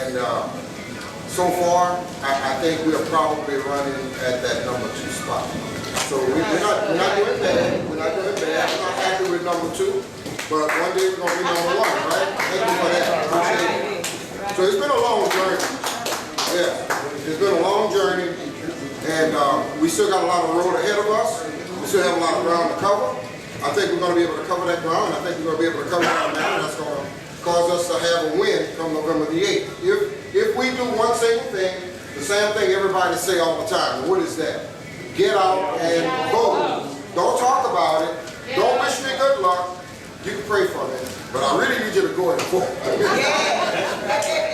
And so far, I think we're probably running at that number 2 spot. So we're not doing bad. We're not doing bad. I'm not happy with number 2, but one day we're going to be number 1, right? Thank you for that. Appreciate it. So it's been a long journey. Yeah, it's been a long journey, and we still got a lot of road ahead of us. We still have a lot of ground to cover. I think we're going to be able to cover that ground. I think we're going to be able to cover that now. That's going to cause us to have a win come November the 8th. If we do one single thing, the same thing everybody say all the time. What is that? Get out and vote. Don't talk about it. Don't wish me good luck. You can pray for me, but I really need you to go and vote.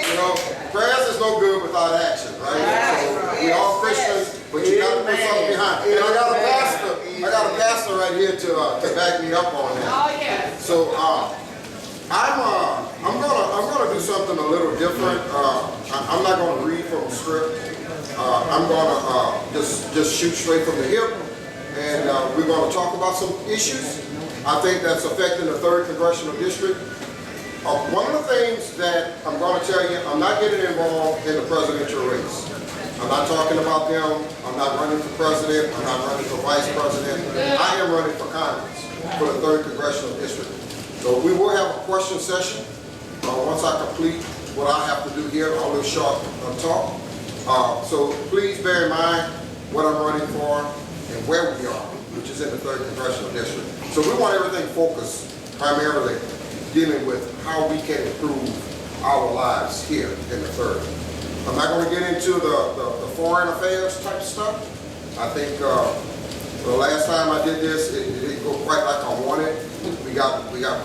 You know, prayers is no good without action, right? So we all Christians, but you got to put something behind. And I got a pastor right here to back me up on that. Oh yeah. So I'm gonna do something a little different. I'm not gonna read from a script. I'm gonna just shoot straight from the hip, and we're gonna talk about some issues I think that's affecting the 3rd Congressional District. One of the things that I'm going to tell you, I'm not getting involved in the presidential race. I'm not talking about them. I'm not running for president. I'm not running for vice president. I am running for Congress for the 3rd Congressional District. So we will have a question session. Once I complete what I have to do here, I'll little short talk. So please bear in mind what I'm running for and where we are, which is in the 3rd Congressional District. So we want everything focused primarily dealing with how we can improve our lives here in the 3rd. I'm not going to get into the foreign affairs type stuff. I think the last time I did this, it didn't go quite like I wanted. We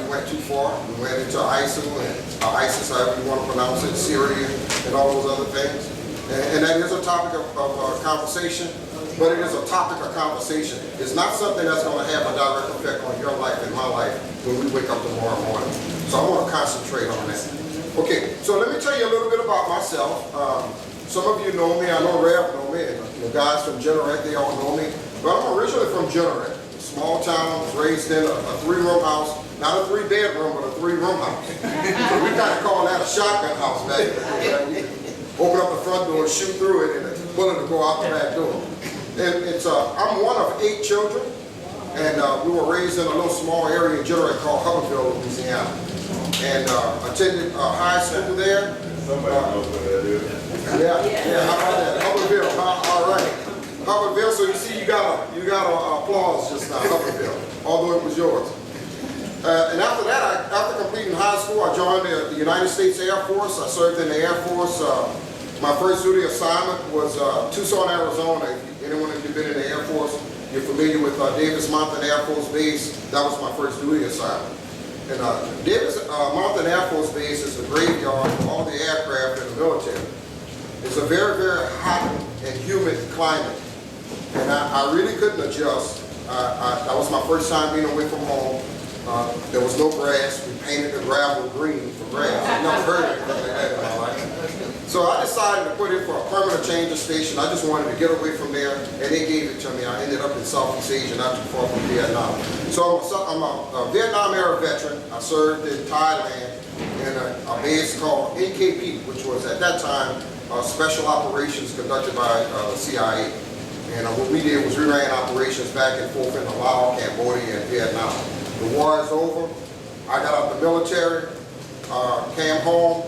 went too far. We went into ISIL and ISIS, however you want to pronounce it, Syria, and all those other things. And that is a topic of conversation. But it is a topic of conversation. It's not something that's going to have a direct effect on your life and my life when we wake up tomorrow morning. So I want to concentrate on that. Okay, so let me tell you a little bit about myself. Some of you know me. I know Rev know me. And the guys from Generate, they all know me. But I'm originally from Generate, a small town. Was raised in a 3-room house. Not a 3-bedroom, but a 3-room house. So we kind of call that a shotgun house back then. You open up the front door, shoot through it, and a bullet will go out the back door. And I'm one of 8 children, and we were raised in a little small area in Generate called Hubbardsville, Louisiana, and attended high school there. Somebody knows what that is. Yeah, how about that? Hubbardsville, all right. Hubbardsville, so you see you got applause just now, Hubbardsville, although it was yours. And after that, after completing high school, I joined the United States Air Force. I served in the Air Force. My first duty assignment was Tucson, Arizona. Anyone who's been in the Air Force, you're familiar with Davis Mountain Air Force Base. That was my first duty assignment. And Davis Mountain Air Force Base is a graveyard for all the aircraft in the military. It's a very, very hot and humid climate. And I really couldn't adjust. That was my first time being away from home. There was no grass. We painted the gravel green for grass. I've never heard of anything like that in my life. So I decided to put in for a permanent change of station. I just wanted to get away from there, and they gave it to me. I ended up in Southeast Asia, not too far from Vietnam. So I'm a Vietnam era veteran. I served in Thailand in a base called AKP, which was at that time special operations conducted by the CIA. And what we did was we ran operations back and forth in Laos, Cambodia, and Vietnam. The war is over. I got out of the military, came home,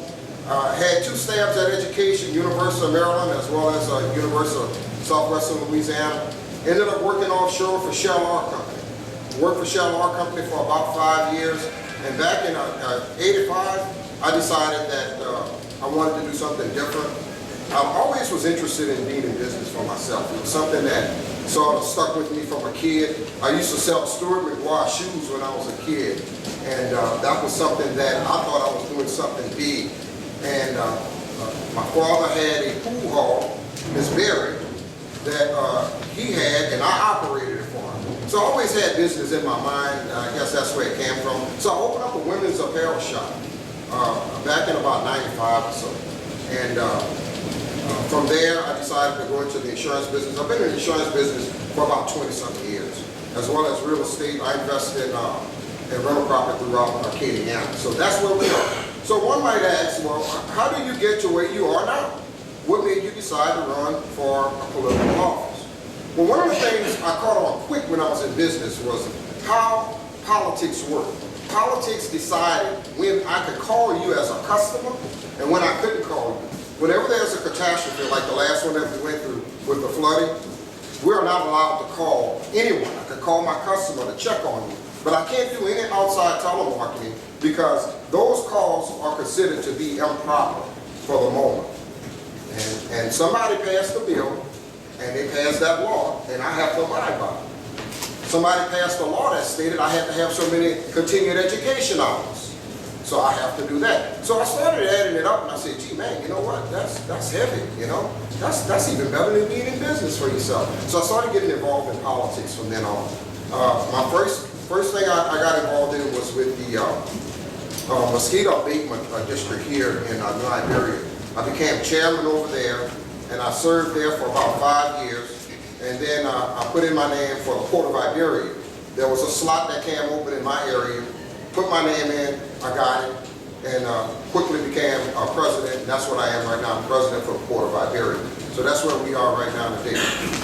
had 2 stabs at education, University of Maryland as well as University of Southwestern Louisiana. Ended up working offshore for Shell Oil Company. Worked for Shell Oil Company for about 5 years. And back in '85, I decided that I wanted to do something different. I always was interested in being in business for myself. It was something that sort of stuck with me from a kid. I used to sell Stuart McGuire shoes when I was a kid. And that was something that I thought I was doing something big. And my father had a pool hall, Iberia, that he had, and I operated it for him. So I always had business in my mind. I guess that's where it came from. So I opened up a women's apparel shop back in about '95 or so. And from there, I decided to go into the insurance business. I've been in the insurance business for about 20-something years, as well as real estate. I invested in rental property throughout Acadiana. So that's where we are. So one might ask, well, how do you get to where you are now? What made you decide to run for a political office? Well, one of the things I caught on quick when I was in business was how politics work. Politics decided when I could call you as a customer and when I couldn't call you. Whenever there's a catastrophe like the last one that we went through with the flooding, we're not allowed to call anyone. I could call my customer to check on you, but I can't do any outside telemarketing because those calls are considered to be improper for the moment. And somebody passed the bill, and they passed that law, and I have to abide by it. Somebody passed a law that stated I had to have so many continued education hours. So I have to do that. So I started adding it up, and I said, gee, man, you know what? That's heavy, you know? That's even better than being in business for yourself. So I started getting involved in politics from then on. My first thing I got involved in was with the mosquito abatement district here in New Iberia. I became chairman over there, and I served there for about 5 years. And then I put in my name for the Port of Iberia. There was a slot that came open in my area, put my name in, I got it, and quickly became president. And that's what I am right now, I'm president for the Port of Iberia. So that's where we are right now today.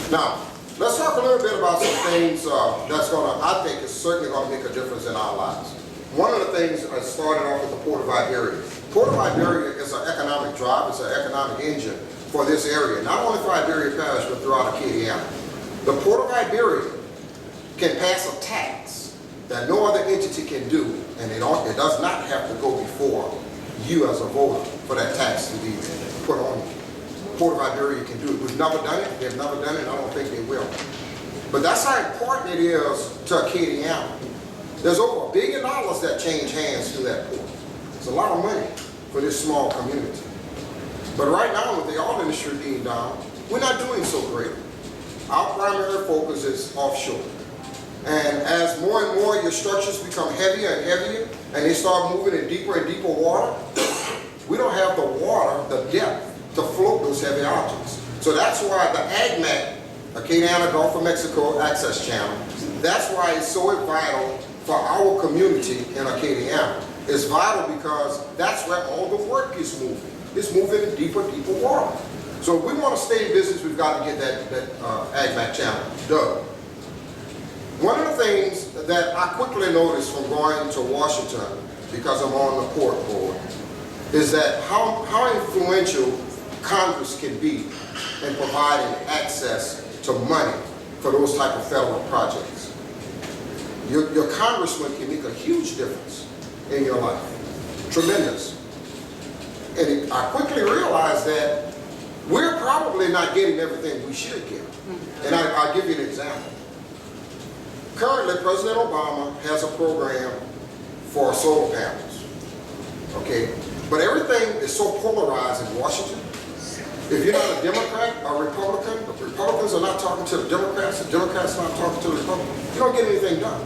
Now, let's talk a little bit about some things that's I think is certainly gonna make a difference in our lives. One of the things I started off with the Port of Iberia. Port of Iberia is an economic drive, it's an economic engine for this area, not only for Iberia Parish, but throughout Acadiana. The Port of Iberia can pass a tax that no other entity can do, and it does not have to go before you as a voter for that tax to be put on you. Port of Iberia can do it. We've never done it, they've never done it, and I don't think they will. But that's how important it is to Acadiana. There's over $1 billion that change hands through that port. It's a lot of money for this small community. But right now, with the oil industry being down, we're not doing so great. Our primary focus is offshore. And as more and more your structures become heavier and heavier, and they start moving in deeper and deeper water, we don't have the water, the depth, to float those heavy objects. So that's why the AgMac, Acadiana Gulf of Mexico Access Channel, that's why it's so vital for our community in Acadiana. It's vital because that's where all the work is moving. It's moving in deeper, deeper water. So if we want to stay in business, we've got to get that AgMac channel done. One of the things that I quickly noticed from going to Washington, because I'm on the port board, is that how influential Congress can be in providing access to money for those type of federal projects. Your congressman can make a huge difference in your life. Tremendous. And I quickly realized that we're probably not getting everything we should get. And I'll give you an example. Currently, President Obama has a program for solar panels, okay? But everything is so polarized in Washington. If you're not a Democrat or Republican, the Republicans are not talking to the Democrats are not talking to the Republicans, you don't get anything done.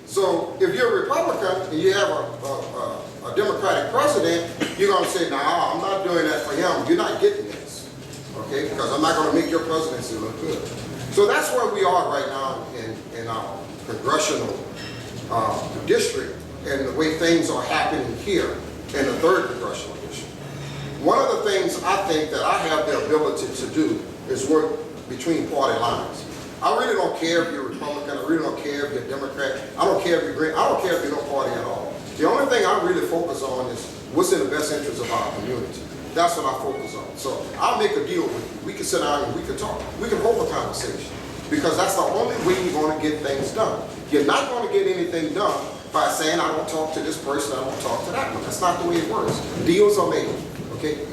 So if you're a Republican and you have a Democratic president, you're going to say, nah, I'm not doing that for him. You're not getting this, okay? Because I'm not going to make your presidency look good. So that's where we are right now in our congressional district and the way things are happening here in the 3rd Congressional District. One of the things I think that I have the ability to do is work between party lines. I really don't care if you're Republican, I really don't care if you're Democrat, I don't care if you're Green, I don't care if you're no party at all. The only thing I really focus on is what's in the best interest of our community. That's what I focus on. So I'll make a deal with you. We can sit down and we can talk. We can hold a conversation. Because that's the only way you're going to get things done. You're not going to get anything done by saying, I don't talk to this person, I don't talk to that one. That's not the way it works. Deals are made, okay?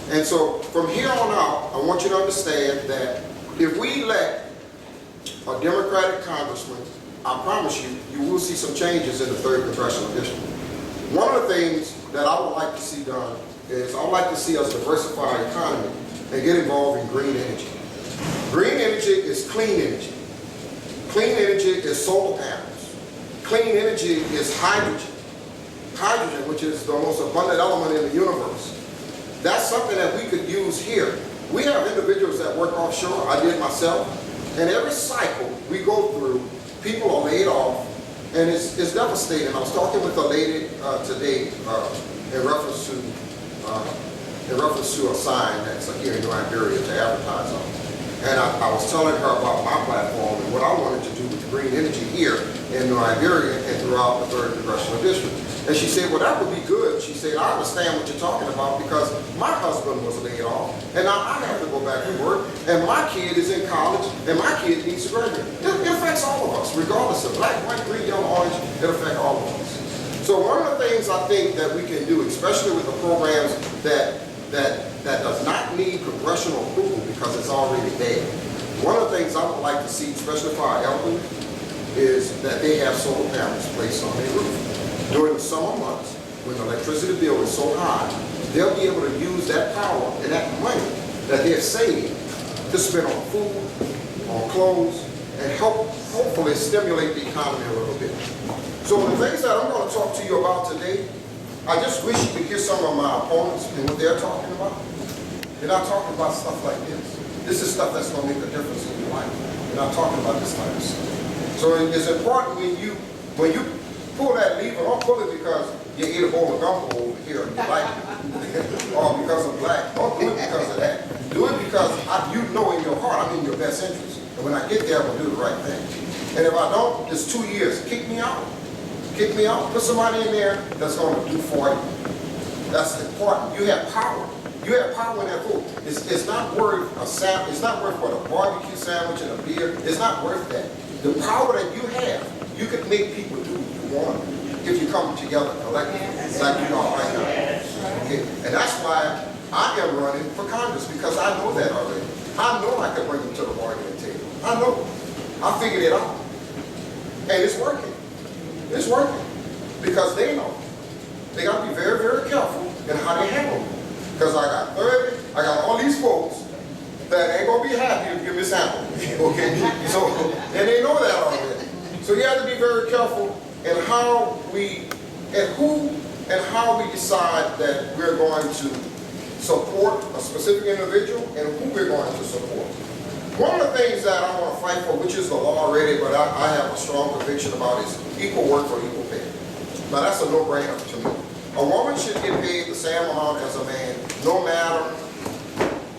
And so from here on out, I want you to understand that if we let a Democratic congressman, I promise you, you will see some changes in the 3rd Congressional District. One of the things that I would like to see done is I would like to see us diversify our economy and get involved in green energy. Green energy is clean energy. Clean energy is solar panels. Clean energy is hydrogen. Hydrogen, which is the most abundant element in the universe. That's something that we could use here. We have individuals that work offshore, I did myself, and every cycle we go through, people are laid off, and it's devastating. I was talking with a lady today, in reference to a sign that's here in Iberia to advertise on. And I was telling her about my platform and what I wanted to do with green energy here in Iberia and throughout the 3rd Congressional District. And she said, well, that would be good. She said, I understand what you're talking about because my husband was laid off and now I have to go back to work and my kid is in college and my kid needs to graduate. It affects all of us, regardless of black, white, green, yellow, orange, it affects all of us. So one of the things I think that we can do, especially with the programs that does not need congressional approval because it's already there. One of the things I would like to see, especially for our elderly, is that they have solar panels placed on their roof. During the summer months, when the electricity bill is so high, they'll be able to use that power and that money that they're saving to spend on food, on clothes, and hopefully stimulate the economy a little bit. So the things that I'm going to talk to you about today, I just wish you could hear some of my opponents and what they're talking about. They're not talking about stuff like this. This is stuff that's going to make a difference in your life. They're not talking about this type of stuff. So it's important when you pull that lever, don't pull it because you ate a bowl of gumbo over here and you like it, or because I'm black. Don't do it because of that. Do it because you know in your heart I'm in your best interest. And when I get there, I'm going to do the right thing. And if I don't, it's 2 years. Kick me out. Kick me out. Put somebody in there that's going to do for you. That's important. You have power. You have power in that food. It's not worth it's not worth what a barbecue sandwich and a beer. It's not worth that. The power that you have, you can make people do what you want if you come together collectively, like we are right now. Okay? And that's why I am running for Congress, because I know that already. I know I can bring them to the bargaining table. I know. I figured it out. And it's working. It's working. Because they know. They got to be very, very careful in how they handle it. Because I got all these folks that ain't going to be happy if you mishandle me. Okay? So, and they know that already. So you have to be very careful in how we, and who, and how we decide that we're going to support a specific individual and who we're going to support. One of the things that I want to fight for, which is the law already, but I have a strong conviction about, is equal work for equal pay. Now that's a no-brainer to me. A woman should get paid the same amount as a man, no matter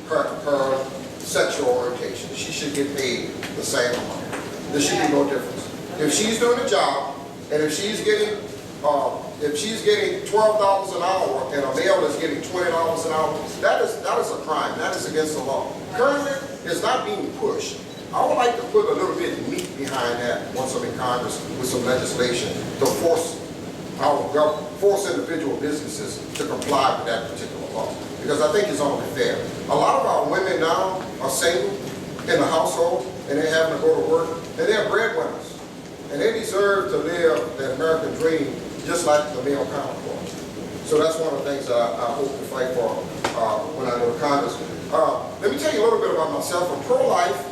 her sexual orientation. She should get paid the same amount. There should be no difference. If she's doing a job, and if she's getting $12 an hour and a male is getting $20 an hour, that is a crime. That is against the law. Currently, it's not being pushed. I would like to put a little bit of meat behind that once I'm in Congress with some legislation to force individual businesses to comply with that particular law, because I think it's only fair. A lot of our women now are single in the household, and they're having to go to work, and they're breadwinners, and they deserve to live the American dream just like the male counterpart. So that's one of the things that I hope to fight for when I go to Congress. Let me tell you a little bit about myself. I'm pro-life,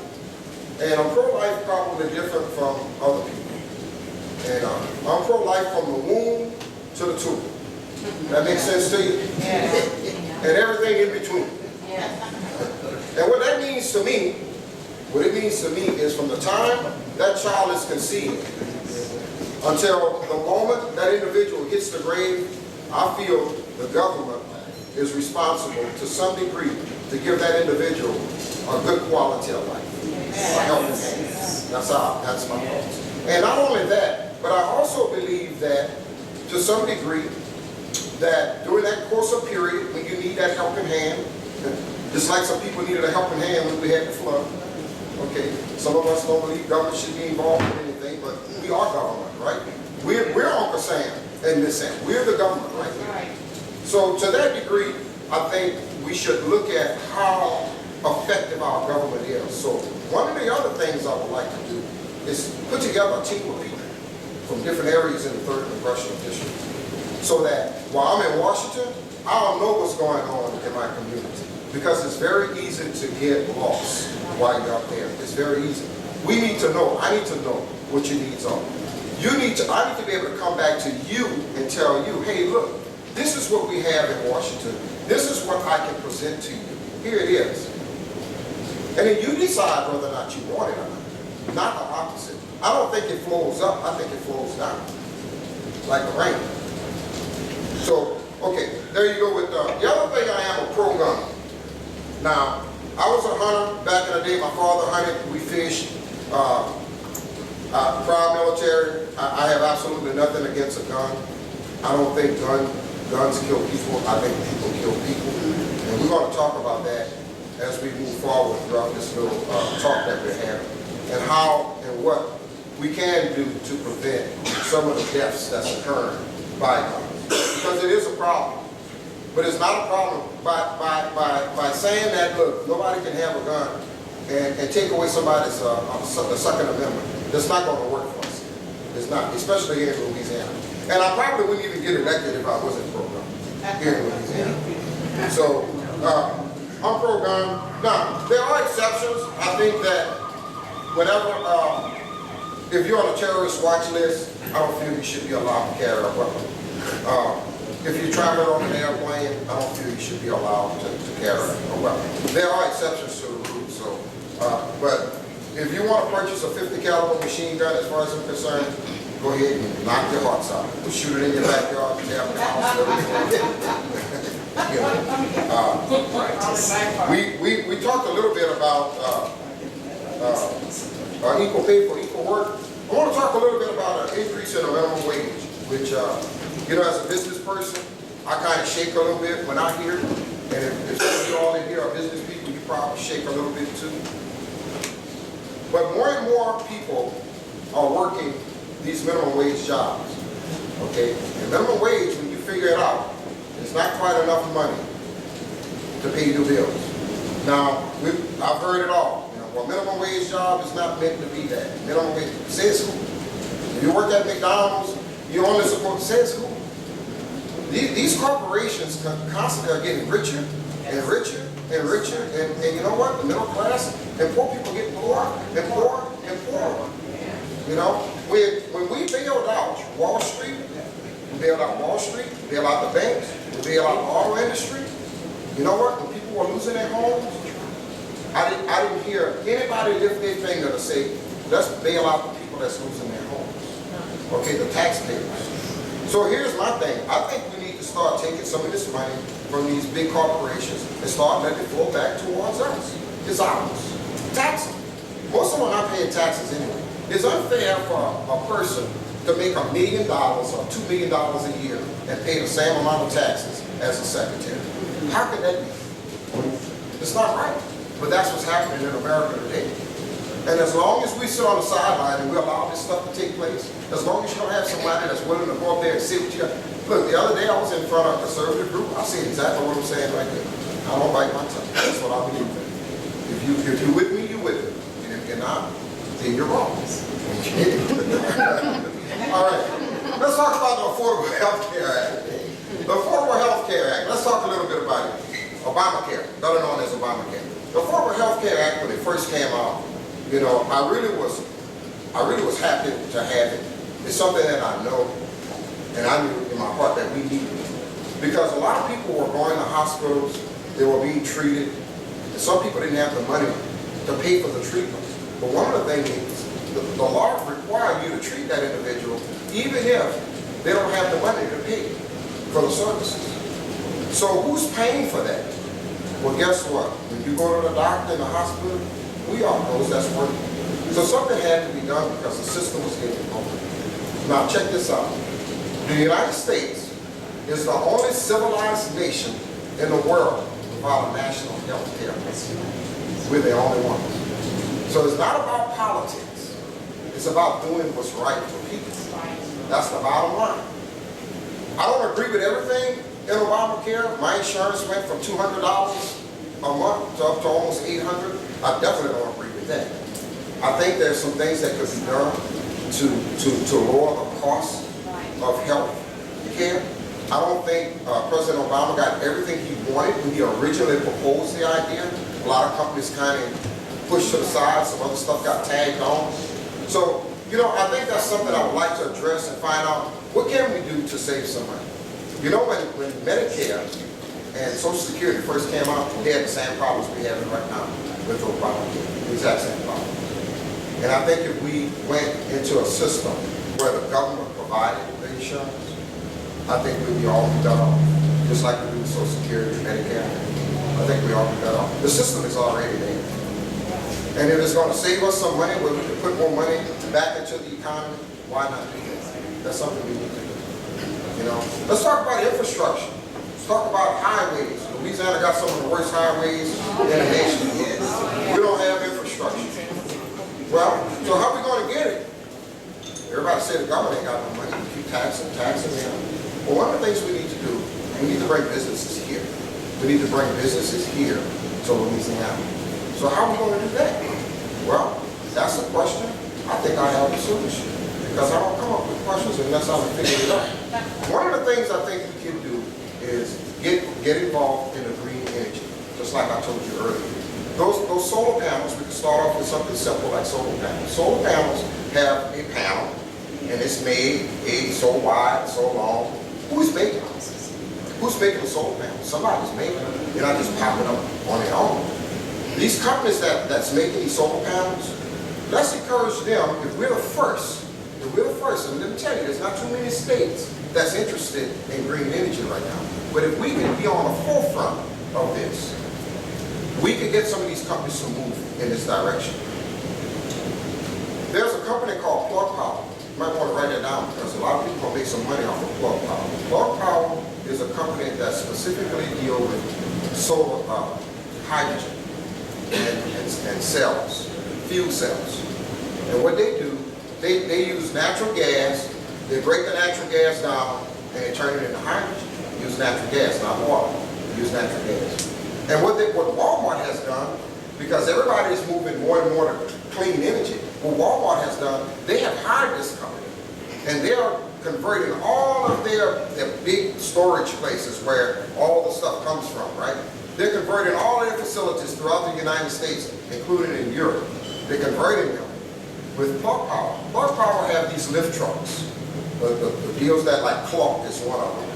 and I'm pro-life probably different from other people. And I'm pro-life from the womb to the tomb. That makes sense to you? Yeah. And everything in between. Yeah. And what that means to me, is from the time that child is conceived until the moment that individual hits the grave, I feel the government is responsible to some degree to give that individual a good quality of life, a healthy life. That's my thoughts. And not only that, but I also believe that to some degree that during that course of period when you need that helping hand, just like some people needed a helping hand when we had the flood. Okay, some of us don't believe government should be involved in anything, but we are government, right? We're Uncle Sam in this end. We're the government, right? So to that degree, I think we should look at how effective our government is. So one of the other things I would like to do is put together a team of people from different areas in the 3rd Congressional District, so that while I'm in Washington, I don't know what's going on in my community, because it's very easy to get lost while you're up there. It's very easy. We need to know. I need to know what your needs are. I need to be able to come back to you and tell you, hey, look, this is what we have in Washington. This is what I can present to you. Here it is. And then you decide whether or not you want it or not the opposite. I don't think it flows up. I think it flows down, like the rain. So Okay, there you go with, the other thing, I am a pro-gun. Now, I was a hunter back in the day. My father hunted, we fished, proud military. I have absolutely nothing against a gun. I don't think guns kill people. I think people kill people. And we're going to talk about that as we move forward throughout this little talk that we're having. And how and what we can do to prevent some of the deaths that's occurring by guns. Because it is a problem. But it's not a problem by saying that, look, nobody can have a gun and take away somebody's the Second Amendment. That's not going to work for us. It's not, especially here in Louisiana. And I probably wouldn't even get elected if I wasn't pro-gun here in Louisiana. So, I'm pro-gun. Now, there are exceptions. I think that whenever, if you're on a terrorist watch list, I don't feel you should be allowed to carry a weapon. If you're traveling on an airplane, I don't feel you should be allowed to carry a weapon. There are exceptions to the rule, so, but if you want to purchase a 50 caliber machine gun, as far as I'm concerned, go ahead and knock your hearts out. We'll shoot it in your backyard, tear up the house, everything. You know, we talked a little bit about equal pay for equal work. I want to talk a little bit about an increase in the minimum wage, which, you know, as a business person, I kind of shake a little bit when I hear it. And if some of you all in here are business people, you probably shake a little bit too. But more and more people are working these minimum wage jobs, okay? And minimum wage, when you figure it out, it's not quite enough money to pay your bills. Now, I've heard it all. You know, well, minimum wage job is not meant to be that. Minimum wage, says who? If you work at McDonald's, you only support, says who? These corporations constantly are getting richer and richer and richer, and you know what? The middle class and poor people get poorer and poorer and poorer. You know, when we bailed out Wall Street, we bailed out Wall Street, we bailed out the banks, we bailed out the auto industry. You know what? When people were losing their homes, I didn't hear anybody lift their finger to say, let's bail out the people that's losing their homes. Okay, the taxpayers. So here's my thing. I think we need to start taking some of this money from these big corporations and start letting it flow back towards us. It's ours. Taxes. Most of them are not paying taxes anyway. It's unfair for a person to make $1 million or $2 million a year and pay the same amount of taxes as a secretary. How can that be? It's not right. But that's what's happening in America today. And as long as we sit on the sideline and we allow this stuff to take place, as long as you don't have somebody that's willing to go up there and see what you got. Look, the other day I was in front of a conservative group. I see exactly what I'm saying right there. I don't bite my tongue. That's what I believe in. If you're with me, you're with me. And if you're not, then you're wrong. Okay? All right. Let's talk about the Affordable Health Care Act. The Affordable Health Care Act. Let's talk a little bit about it. Obamacare, better known as Obamacare. The Affordable Health Care Act, when it first came out, you know, I really was happy to have it. It's something that I know, and I knew in my heart that we needed. Because a lot of people were going to hospitals, they were being treated, and some people didn't have the money to pay for the treatment. But one of the things is, the law requires you to treat that individual, even if they don't have the money to pay for the services. So who's paying for that? Well, guess what? When you go to the doctor in the hospital, we are those that's working. So something had to be done because the system was getting open. Now check this out. The United States is the only civilized nation in the world without a national health care. We're the only ones. So it's not about politics. It's about doing what's right for people. That's the bottom line. I don't agree with everything in Obamacare. My insurance went from $200 a month to up to almost $800. I definitely don't agree with that. I think there's some things that could be done to lower the cost of health care. I don't think President Obama got everything he wanted when he originally proposed the idea. A lot of companies kind of pushed to the side, some other stuff got tagged on. So, you know, I think that's something I would like to address and find out, what can we do to save some money? You know, when Medicare and Social Security first came out, they had the same problems we have right now with Obamacare, the exact same problem. And I think if we went into a system where the government provided the insurance, I think we'd be all better off. just like we do Social Security, Medicare. I think we ought to do that off. The system is already there. And if it's going to save us some money, where we can put more money back into the economy, why not do that? That's something we need to do. You know, let's talk about infrastructure. Let's talk about highways. Louisiana got some of the worst highways in the nation. We don't have infrastructure. Well, so how are we going to get it? Everybody say the government ain't got no money. Keep taxing them. Well, one of the things we need to do, we need to bring businesses here. We need to bring businesses here to Louisiana. So how are we going to do that? Well, that's a question. I think I have a solution. Because I don't come up with questions unless I can figure it out. One of the things I think we can do is get involved in the green energy, just like I told you earlier. Those solar panels, we can start off with something simple like solar panels. Solar panels have a panel, and it's made so wide, so long. Who's making it? Who's making the solar panels? Somebody's making them. They're not just popping up on their own. These companies that's making these solar panels, let's encourage them, if we're the first, and let me tell you, there's not too many states that's interested in green energy right now. But if we can be on the forefront of this, we can get some of these companies to move in this direction. There's a company called Plug Power. You might want to write that down because a lot of people make some money off of Plug Power. Plug Power is a company that specifically deals with solar hydrogen and cells, fuel cells. And what they do, they use natural gas, they break the natural gas down, and they turn it into hydrogen. Use natural gas, not water. Use natural gas. And what Walmart has done, because everybody is moving more and more to clean energy, what Walmart has done, they have hired this company, and they are converting all of their big storage places where all the stuff comes from, right? They're converting all their facilities throughout the United States, including in Europe. They're converting them with Plug Power. Plug Power have these lift trucks. The deals that like Clark is one of them.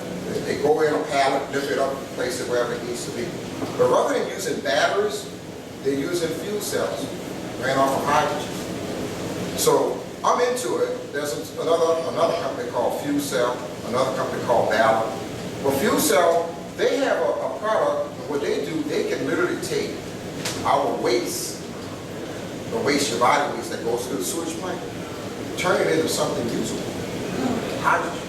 They go in a pallet, lift it up, place it wherever it needs to be. But rather than using batteries, they're using fuel cells, ran off of hydrogen. So I'm into it. There's another company called Fuel Cell, another company called Ballard. Well, Fuel Cell, they have a product, and what they do, they can literally take our waste, the waste, your body waste that goes through the sewage plant, turn it into something usable. Hydrogen.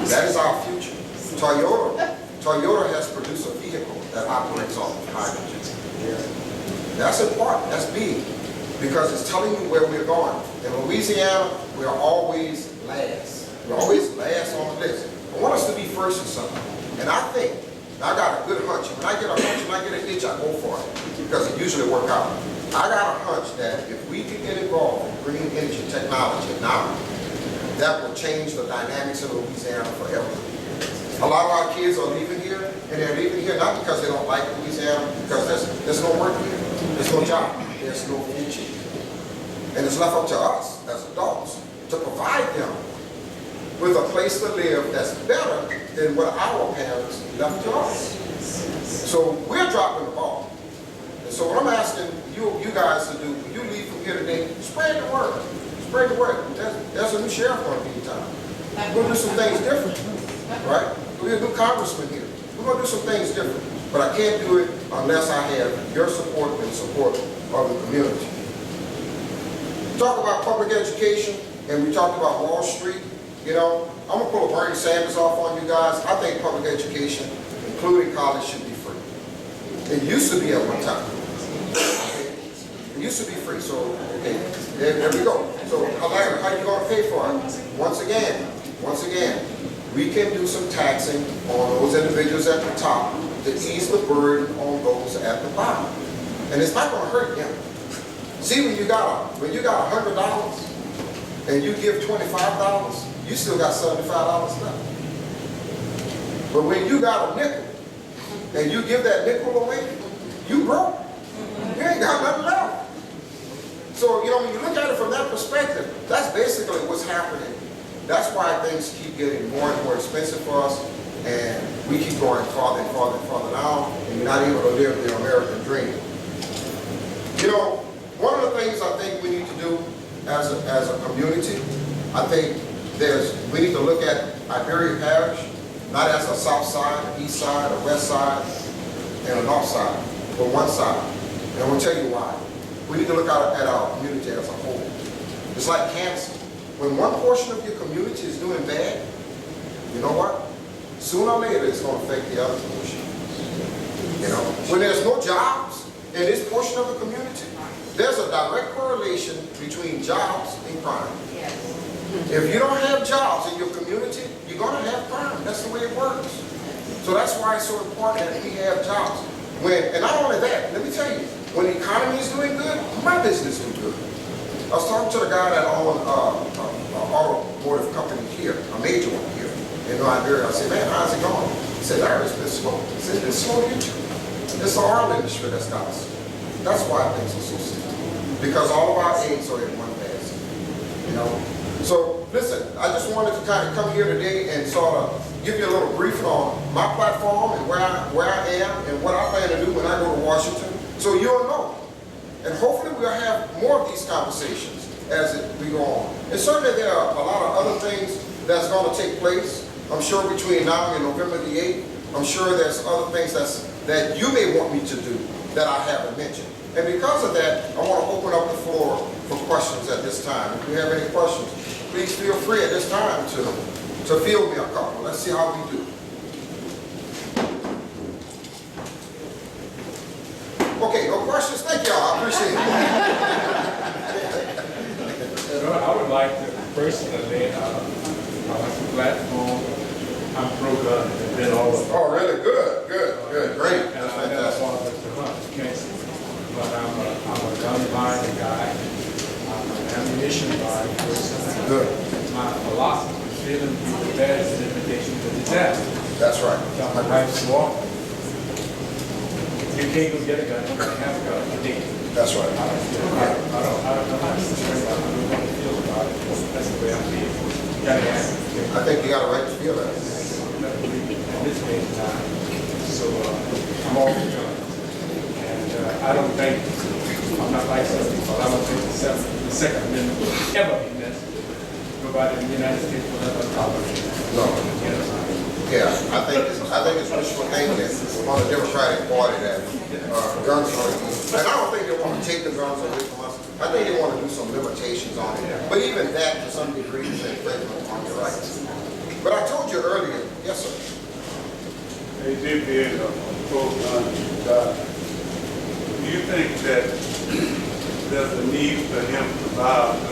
That is our future. Toyota has produced a vehicle that operates off of hydrogen. That's important. That's big. Because it's telling you where we're going. In Louisiana, we are always last. We're always last on the list. I want us to be first in something. And I think, I got a good hunch. When I get a hunch and I get an itch, I go for it. Because it usually works out. I got a hunch that if we can get involved in green energy technology now, that will change the dynamics of Louisiana forever. A lot of our kids are leaving here, and they're leaving here not because they don't like Louisiana, because there's no work here, there's no job, there's no future. And it's left up to us as adults to provide them with a place to live that's better than what our parents left to us. So we're dropping the ball. And so what I'm asking you guys to do, when you leave from here today, spread the word. Spread the word. There's a new sheriff going to be in town. We're going to do some things different, right? We're going to do congressman here. We're going to do some things different. But I can't do it unless I have your support and the support of the community. We talk about public education, and we talked about Wall Street. You know, I'm going to pull a Bernie Sanders off on you guys. I think public education, including college, should be free. It used to be at one time. It used to be free, so okay, there we go. So how are you going to pay for it? Once again, we can do some taxing on those individuals at the top to ease the burden on those at the bottom. And it's not going to hurt them. See, when you got $100 and you give $25, you still got $75 left. But when you got a nickel and you give that nickel away, you broke. You ain't got nothing left. So, you know, when you look at it from that perspective, that's basically what's happening. That's why things keep getting more and more expensive for us, and we keep going farther and farther and farther down, and you're not able to live the American dream. You know, one of the things I think we need to do as a community, I think we need to look at Iberia Parish not as a south side, east side, a west side, and a north side, but one side. And I'm going to tell you why. We need to look at our community as a whole. It's like cancer. When one portion of your community is doing bad, you know what? Sooner or later, it's going to affect the other portion. You know, when there's no jobs in this portion of the community, there's a direct correlation between jobs and crime. Yes. If you don't have jobs in your community, you're going to have crime. That's the way it works. So that's why it's so important that we have jobs. And not only that, let me tell you, when the economy is doing good, my business is good. I was talking to the guy that owned an automotive company here, a major one here in Iberia. I said, man, how's it going? He said, Larry, it's been slow. He said, it's been slow here too. It's the oil industry that's got us. That's why things are so slow. Because all of our eggs are in one basket. You know? So listen, I just wanted to kind of come here today and sort of give you a little briefing on my platform and where I am and what I plan to do when I go to Washington. So you'll know. And hopefully we'll have more of these conversations as we go on. And certainly there are a lot of other things that's going to take place. I'm sure between now and November the 8th, I'm sure there's other things that you may want me to do that I haven't mentioned. And because of that, I want to open up the floor for questions at this time. If you have any questions, please feel free at this time to field me a couple. Let's see how we do. Okay, no questions? Thank y'all. I appreciate it. I would like to personally, I like the platform. I'm pro-gun, and been all of Oh, really? Good, great. and That's I never fantastic. fought with the hunt, cancer. But I'm a gun buying guy. I'm an ammunition buying person. Good. My philosophy is feeling the bad is an invitation to disaster. That's right. Tell my wife's walk. You can't go get a gun, you can't have a gun, you need it. That's right. I don't know how to explain it. I don't know how to feel about it. That's the way I feel. You gotta ask. I think you got a right to feel that. At this day and time. So I'm all for guns. And I don't think, I'm not like some people, I don't think the Second Amendment will ever be necessary. Nobody in the United States will ever tolerate it. No. Genocide. Yeah, I think it's wishful thinking on the Democratic Party that guns are used. And I don't think they want to take the guns away from us. I think they want to do some limitations on it. But even that, to some degree, is an infringement on your rights. But I told you earlier, yes, sir. They did being a pro-gun guy. Do you think that there's a need for him to buy a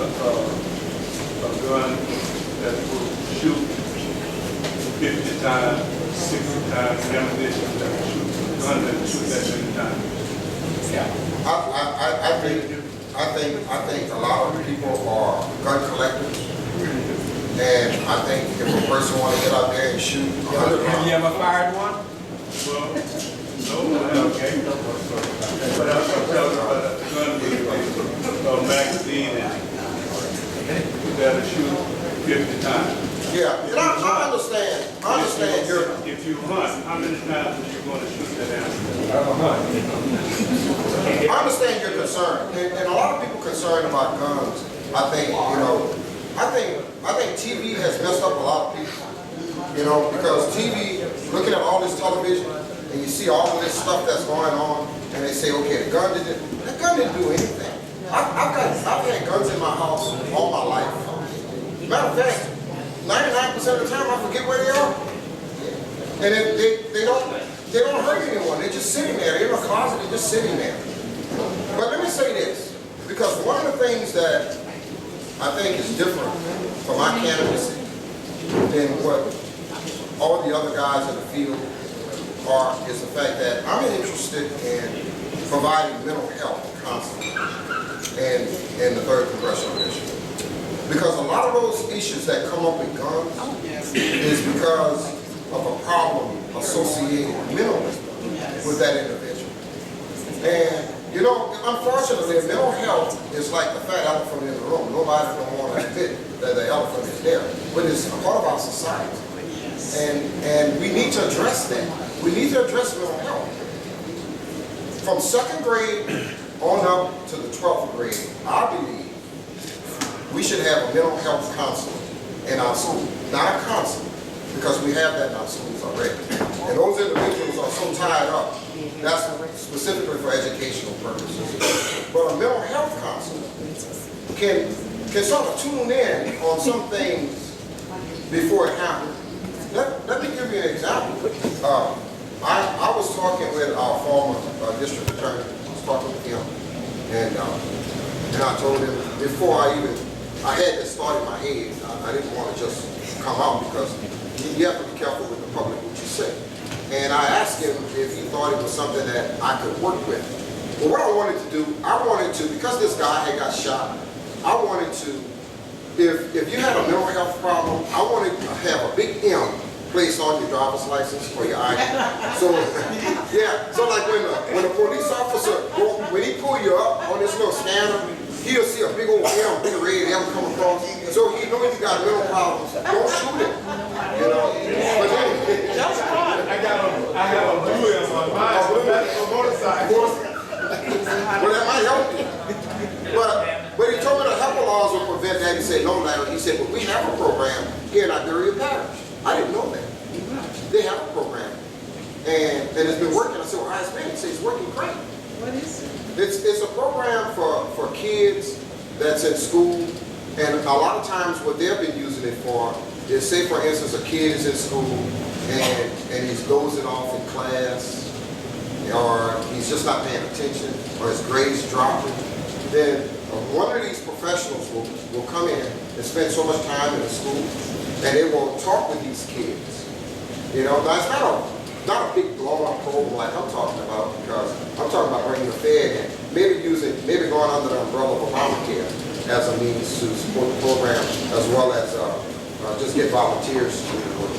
gun that will shoot 50 times, 60 times ammunition that will shoot a gun that will shoot that many times? Yeah. I think a lot of people are gun collectors. And I think if a person want to get out there and shoot 100 Have you rounds, ever fired one? Well, no, Okay. but I'm talking about a gun with a magazine in it that'll shoot 50 times. yeah, and I understand your, If you hunt, how many times are you going to shoot that animal? I don't know. I understand your concern, and a lot of people concerned about guns. I think, you know, I think TV has messed up a lot of people, you know, because TV, looking at all this television, and you see all of this stuff that's going on, and they say, okay, the gun didn't do anything. I've had guns in my house all my life. Matter of fact, 99% of the time I forget where they are. And they don't hurt anyone. They're just sitting there. They're in a closet. They're just sitting there. But let me say this, because one of the things that I think is different for my candidacy than what all the other guys in the field are is the fact that I'm interested in providing mental health counseling in the 3rd Congressional District. Because a lot of those issues that come up with guns is because of a problem associated mentally with that individual. And you know, unfortunately, mental health is like the fat elephant in the room. Nobody don't want to admit that the elephant is there, but it's a part of our society. And we need to address that. We need to address mental health. From 2nd grade on up to the 12th grade, I believe we should have a mental health counselor in our school. Not a counselor, because we have that in our schools already. And those individuals are so tied up, that's specifically for educational purposes. But a mental health counselor can sort of tune in on some things before it happens. Let me give you an example. I was talking with our former district attorney. I was talking with him, and I told him before I had this thought in my head. I didn't want to just come out because you have to be careful with the public what you say. And I asked him if he thought it was something that I could work with. Well, what I wanted to do, because this guy had got shot, I wanted to, if you had a mental health problem, I wanted to have a big M placed on your driver's license or your ID. So, yeah, so like when a police officer, when he pull you up on this little scanner, he'll see a big old M, big red M come across. So he knows you got mental problems. Don't shoot it. You know? But then, That's fine. I have a blue M on mine. A motorcycle. Well, that might help you. But he told me the HEPA laws will prevent that. He said, no, Larry. He said, but we have a program here in Iberia Parish. I didn't know that. They have a program. And it's been working. I said, well, how's it been? He said, it's working great. What is it? It's a program for kids that's in school. And a lot of times what they've been using it for is, say for instance, a kid is in school and he's dozing off in class, or he's just not paying attention, or his grades dropping. Then one of these professionals will come in and spend so much time in the school, and they will talk with these kids. You know, now it's not a big blown-up program like I'm talking about, because I'm talking about bringing the Fed in, maybe going under the umbrella of Obamacare as a means to support the program, as well as just get volunteers to do the work.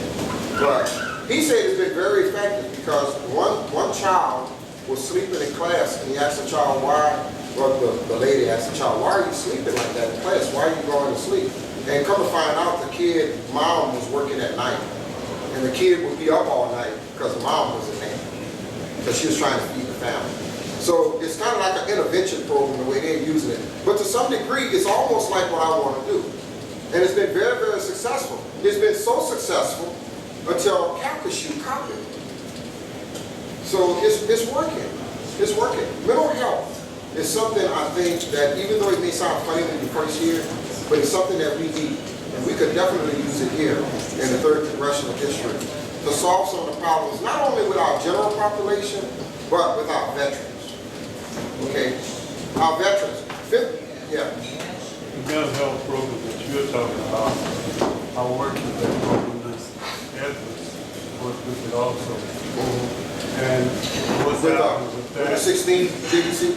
But he said it's been very effective because one child was sleeping in class, and he asked the child why. Well, the lady asked the child, why are you sleeping like that in class? Why are you going to sleep? And come to find out, the kid, mom was working at night. And the kid would be up all night because the mom was in there. Because she was trying to feed the family. So it's kind of like an intervention program the way they're using it. But to some degree, it's almost like what I want to do. And it's been very, very successful. It's been so successful until Campus Shoot copied it. So it's working. It's working. Mental health is something I think that, even though it may sound funny when you first hear it, but it's something that we need. And we could definitely use it here in the 3rd Congressional District to solve some of the problems, not only with our general population, but with our veterans. Okay? Our veterans. Yeah. The mental health program that you're talking about, I worked with that program, Ms. Edwards worked with it also. And what's happening with that? 16 DBC?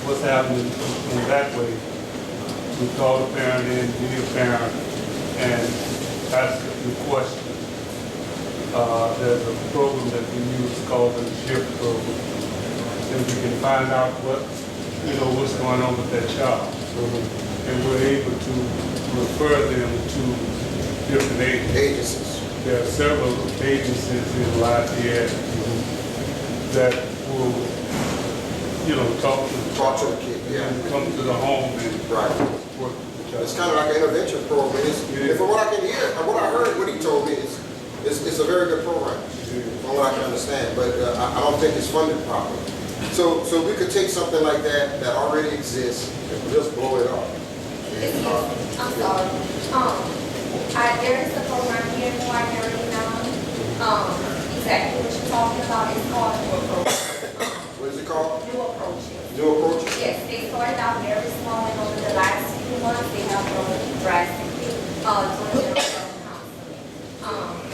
What's happening in that way? We call the parent in, be a parent, and ask the question. There's a program that we use called the SHIFT program. And we can find out what's going on with that child. And we're able to refer them to different agencies. There are several agencies in Lafayette that will, talk to the kid, and come to the home and work with the child. It's kind of like an intervention program. And from what I can hear, what I heard, what he told me is, it's a very good program, from what I can understand. But I don't think it's funded properly. So we could take something like that already exists and just blow it up. I'm sorry. There is a program here in Iberia now. Exactly what you're talking about is called New Approach. What is it called? New Approach. New Approach? Yes, they started out very small, and over the last few months, they have grown drastically doing mental health counseling.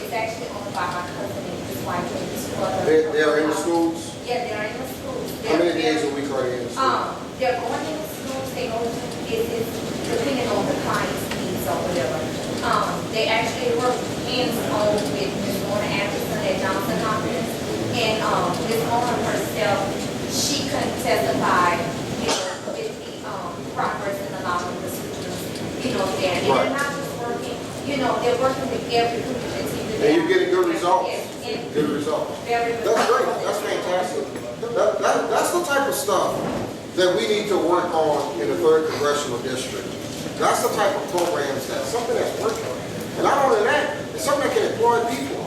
It's actually owned by my cousin and his wife and his brother. They are in the schools? Yeah, they're in the schools. How many days a week are they in the schools? They're going in the schools. They go to it's depending on the client's needs or whatever. They actually work hands-on with Ms. Mona Anderson at Johnson Hopkins, and Ms. Mona herself, she can testify, with the progress in a lot of the students, there. And they're not just working, they're working with every community. And you're getting good results. Yes, good results. Very good. That's great. That's fantastic. That's the type of stuff that we need to work on in the 3rd Congressional District. That's the type of programs something that's working. And not only that, it's something that can employ people,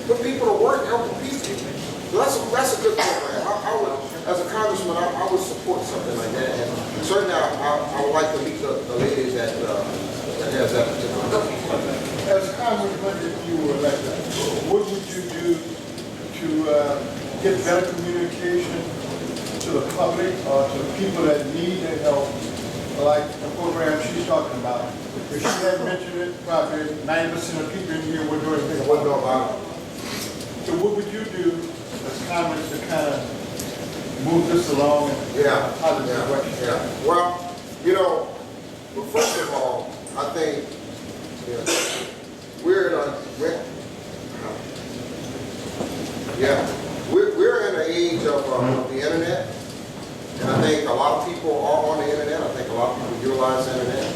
put people to work, helping people. So that's a good program. I would, as a congressman, I would support something like that. And certainly, I would like to meet the lady that has that particular. As a congressman, if you were elected, what would you do to get better communication to the public or to the people that need their help, like the program she's talking about? If she had mentioned it, probably 90% of people in here would know anything What about it? So what would you do as Congress to kind of move this along in a positive direction? Yeah. Well, you know, well, first of all, I think we're in an age of the internet, and I think a lot of people are on the internet. I think a lot of people utilize the internet,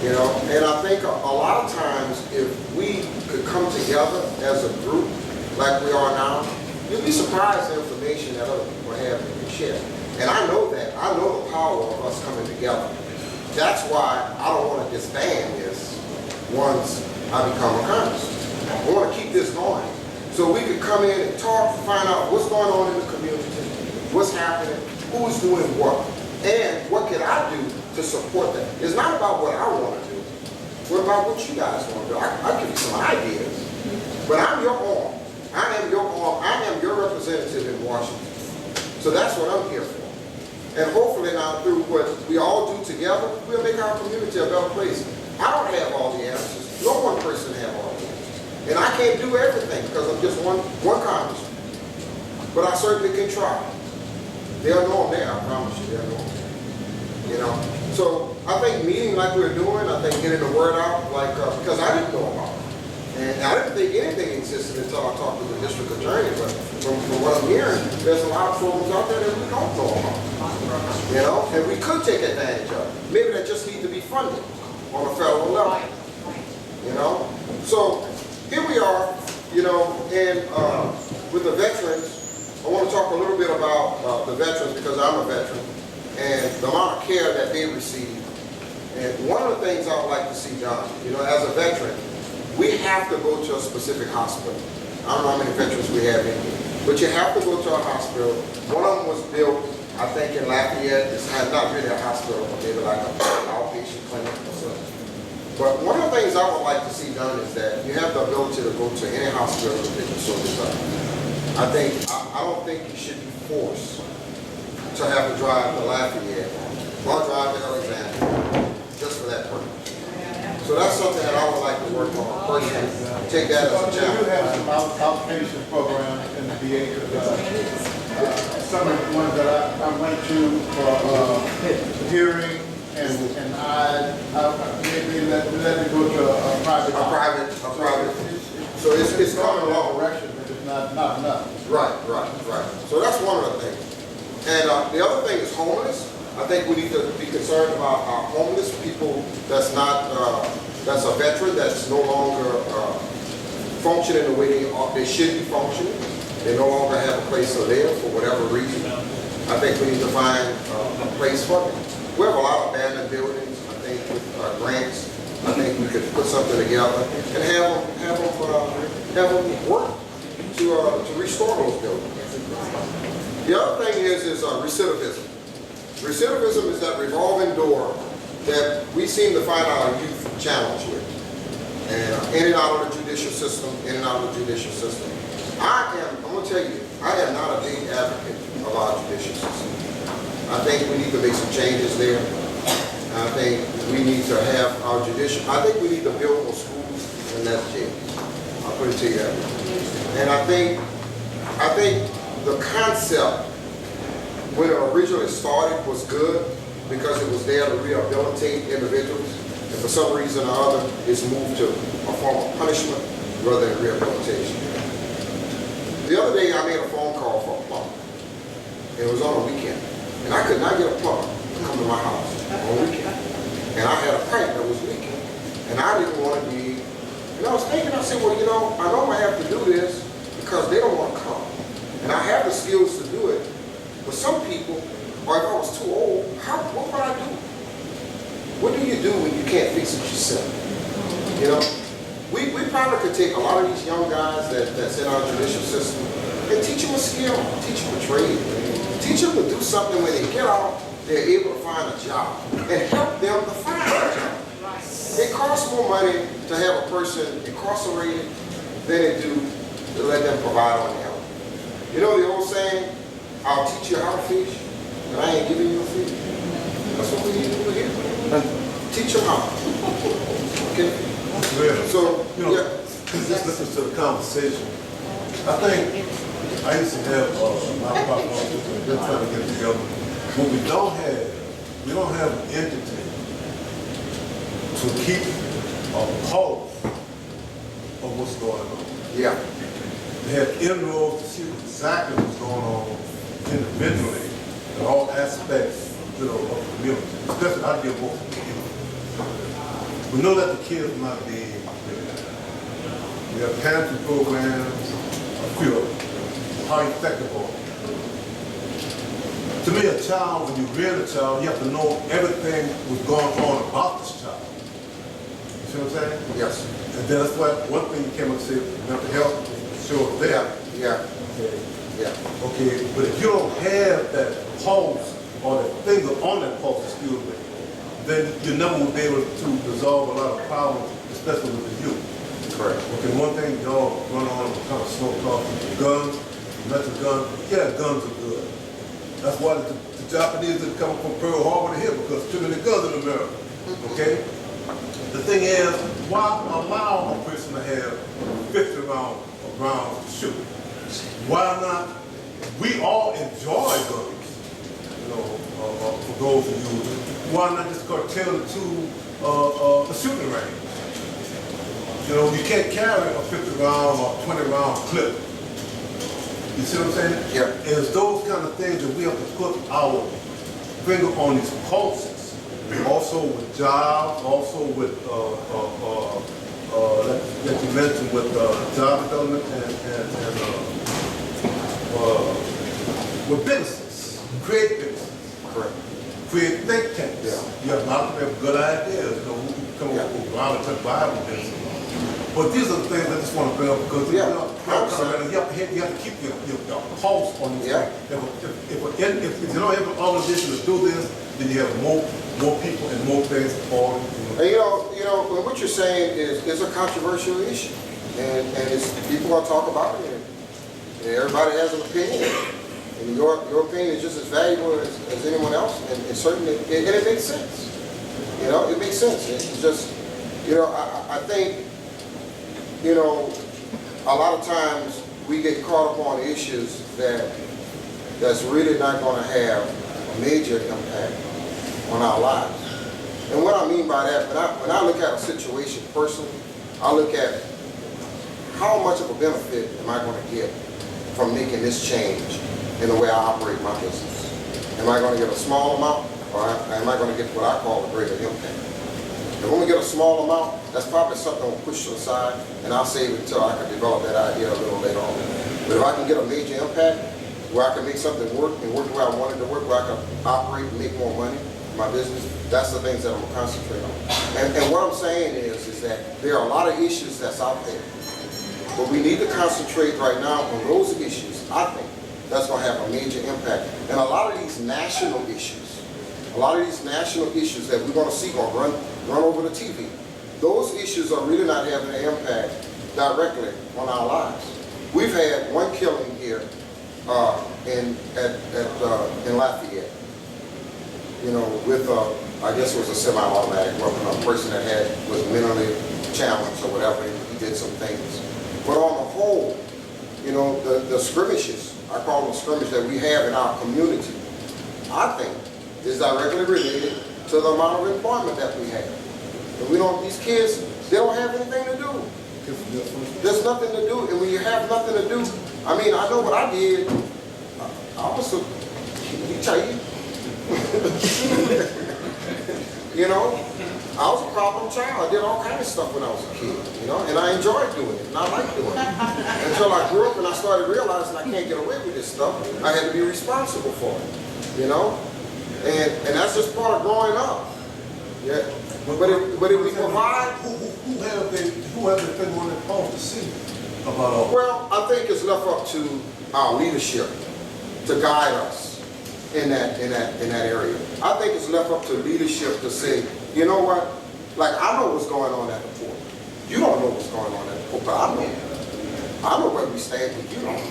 you know, and I think a lot of times if we could come together as a group like we are now, you'd be surprised the information that other people have and can share. And I know that. I know the power of us coming together. That's why I don't want to disband this once I become a congressman. I want to keep this going so we could come in and talk, find out what's going on in the community, what's happening, who's doing what, and what can I do to support that. It's not about what I want to do. What about what you guys want to do? I'll give you some ideas. But I'm your arm. I am your arm. I am your representative in Washington. So that's what I'm here for. And hopefully now through what we all do together, we'll make our community a better place. I don't have all the answers. No one person has all the answers. And I can't do everything because I'm just one congressman. But I certainly can try. They'll know I'm there, I promise you, they'll know I'm there. You know? So I think meeting like we're doing, I think getting the word out, like, because I didn't know about it. And I didn't think anything existed until I talked to the district attorney, but from what I'm hearing, there's a lot of programs out there that we don't know about. You know, and we could take advantage of. Maybe that just need to be funded on a federal level. You know? So here we are, you know, and with the veterans, I want to talk a little bit about the veterans because I'm a veteran and the amount of care that they receive. And one of the things I would like to see done, you know, as a veteran, we have to go to a specific hospital. I don't know how many veterans we have in here, but you have to go to a hospital. One of them was built, I think, in Lafayette. It's not really a hospital, but maybe like an outpatient clinic or something. But one of the things I would like to see done is that you have the ability to go to any hospital that you so desire. I don't think you should be forced to have to drive to Lafayette or drive to Alexandria just for that purpose. So that's something that I would like to work on personally. Take that as a They do challenge. have some outpatient programs in the VA. Some of the ones that I went to for hearing and I maybe let me go to a private. A private. So it's coming along. Direction, but it's not enough. Right. So that's one of the things. And the other thing is homeless. I think we need to be concerned about our homeless people that's not, that's a veteran, that's no longer functioning the way they should be functioning. They no longer have a place to live for whatever reason. I think we need to find a place for them. We have a lot of abandoned buildings. I think with grants, I think we could put something together and have them work to restore those buildings. The other thing is recidivism. Recidivism is that revolving door that we seem to find our youth challenged with. And in and out of the judicial system, I'm going to tell you, I am not a big advocate of our judicial system. I think we need to make some changes there. I think we need to have our I think we need to build more schools and less jails. I'll put it to you that way. And I think the concept when it originally started was good because it was there to rehabilitate individuals, and for some reason or other, it's moved to a form of punishment rather than rehabilitation. The other day, I made a phone call for a plumber. It was on a weekend, and I could not get a plumber to come to my house on a weekend. And I had a pipe that was leaking, and I didn't want to be, and I was thinking, I said, well, you know, I know I have to do this because they don't want to come. And I have the skills to do it. But some people, or if I was too old, what would I do? What do you do when you can't fix it yourself? You know? we probably could take a lot of these young guys that's in our judicial system and teach them a skill, teach them a trade, teach them to do something when they get out, they're able to find a job and help them to find a job. It costs more money to have a person incarcerated than it do to let them provide on their own. You know the old saying, I'll teach you how to fish, and I ain't giving you a fish. That's what we need to do here. Teach them how. Okay? So, You know, yeah. just listen to the conversation. I think I used to have my pop office and they're trying to get together. What we don't have an entity to keep a pulse of what's going on. Yeah. They have inroads to see exactly what's going on individually in all aspects, of the community, especially out there working with the youth. We know that the kids are not being prepared. We have pantry programs, a few of them. How effective are they? To me, a child, when you rear a child, you have to know everything was going on about this child. You see what I'm saying? Yes. And then that's why one thing you came up and said, mental health, sure, there. Yeah. Okay. Yeah. Okay, but if you don't have that pulse or that finger on that pulse, excuse me, then you never will be able to resolve a lot of problems, especially with the youth. Correct. Okay, one thing y'all run on kind of smoke talk, guns, mental guns, yeah, guns are good. That's why the Japanese are coming from Pearl Harbor to here because too many guns in America. Okay? The thing is, why allow a person to have 50 rounds to shoot? Why not? We all enjoy guns, for those of you. Why not just curtail it to a shooting range? You know, you can't carry a 50 round or 20 round clip. You see what I'm saying? Yeah. And it's those kind of things that we have to put our finger on these pulses. Also with jobs, also with that you mentioned with job development and with businesses, create businesses. Correct. Create think tanks. Yeah. You have a lot of people have good ideas, who come up with Bible businesses. But these are the things I just want to bring up because you have to keep your pulse on this. Yeah. If you don't have an organization to do this, then you have more people and more things falling. And what you're saying is a controversial issue, and it's people are talk about it, and everybody has an opinion, and your opinion is just as valuable as anyone else, and certainly it makes sense. It makes sense. It's just, I think. A lot of times we get caught up on issues that's really not going to have a major impact on our lives. And what I mean by that, when I look at a situation personally, I look at how much of a benefit am I going to get from making this change in the way I operate my business. Am I going to get a small amount, or am I going to get what I call a greater impact? If I'm going to get a small amount, that's probably something I'll push to the side, and I'll save it until I can develop that idea a little later on. But if I can get a major impact, where I can make something work and work the way I want it to work, where I can operate and make more money in my business, that's the things that I'm going to concentrate on. And what I'm saying is that there are a lot of issues that's out there. But we need to concentrate right now on those issues, I think, that's going to have a major impact. And a lot of these national issues that we're going to see going to run over the TV, those issues are really not having an impact directly on our lives. We've had one killing here in Lafayette, with I guess it was a semi-automatic weapon, a person that was mentally challenged or whatever. He did some things, but on the whole, the skirmishes, I call them skirmishes, that we have in our community, I think, is directly related to the amount of employment that we have. And these kids, they don't have anything to do. There's nothing to do, and when you have nothing to do, I know what I did. I was I was a problem child. I did all kinds of stuff when I was a kid, and I enjoyed doing it, and I liked doing it. Until I grew up and I started realizing I can't get away with this stuff. I had to be responsible for it, and that's just part of growing up. Yeah. But if we provide have they been on their pulse to see about all? Well, I think it's left up to our leadership to guide us in that area. I think it's left up to leadership to say, you know what? Like, I know what's going on at the port. You don't know what's going on at the port, but I know. I know where we stand, but you don't.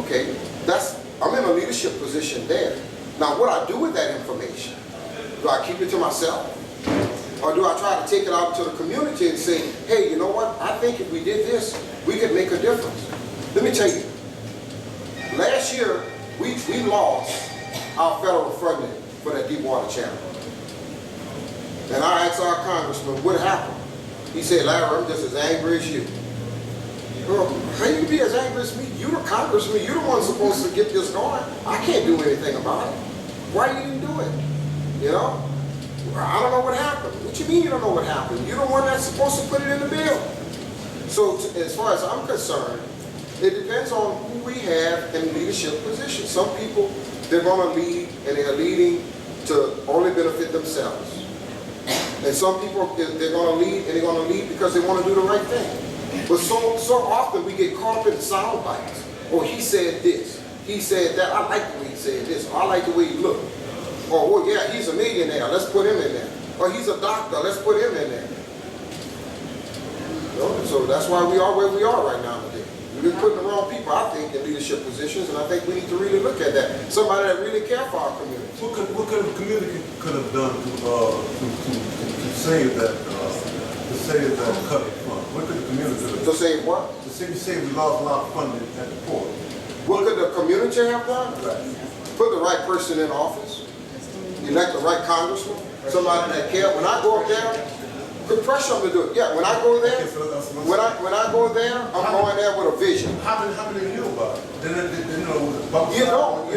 Okay? I'm in a leadership position there. Now, what I do with that information, do I keep it to myself? Or do I try to take it out to the community and say, hey, you know what? I think if we did this, we could make a difference. Let me tell you, last year, we lost our federal funding for that deep water channel. And I asked our congressman, what happened? He said, Larry, I'm just as angry as you. Well, how you be as angry as me? You the congressman, you're the one supposed to get this going. I can't do anything about it. Why you didn't do it? You know? I don't know what happened. What you mean you don't know what happened? You're the one that's supposed to put it in the bill. So as far as I'm concerned, it depends on who we have in leadership positions. Some people, they're going to lead, and they're leading to only benefit themselves. And some people, they're going to lead, and they're going to lead because they want to do the right thing. But so often we get caught up in the sound bites. Oh, he said this. He said that. I like the way he said this. Or I like the way he looked. Or, well, yeah, he's a millionaire. Let's put him in there. Or he's a doctor. Let's put him in there. You know? So that's why we are where we are right now today. We've been putting the wrong people, I think, in leadership positions, and I think we need to really look at that. Somebody that really care for our community. What could the community could have done to save that cutting fund? What could the community have done? To say what? The city said we lost a lot of funding at the port. What could the community have done? Put the right person in office. Elect the right congressman. Somebody that cares. When I go up there, put pressure on them to do it. Yeah, when I go there, when I go there, I'm going there with a vision. How many knew about it? You don't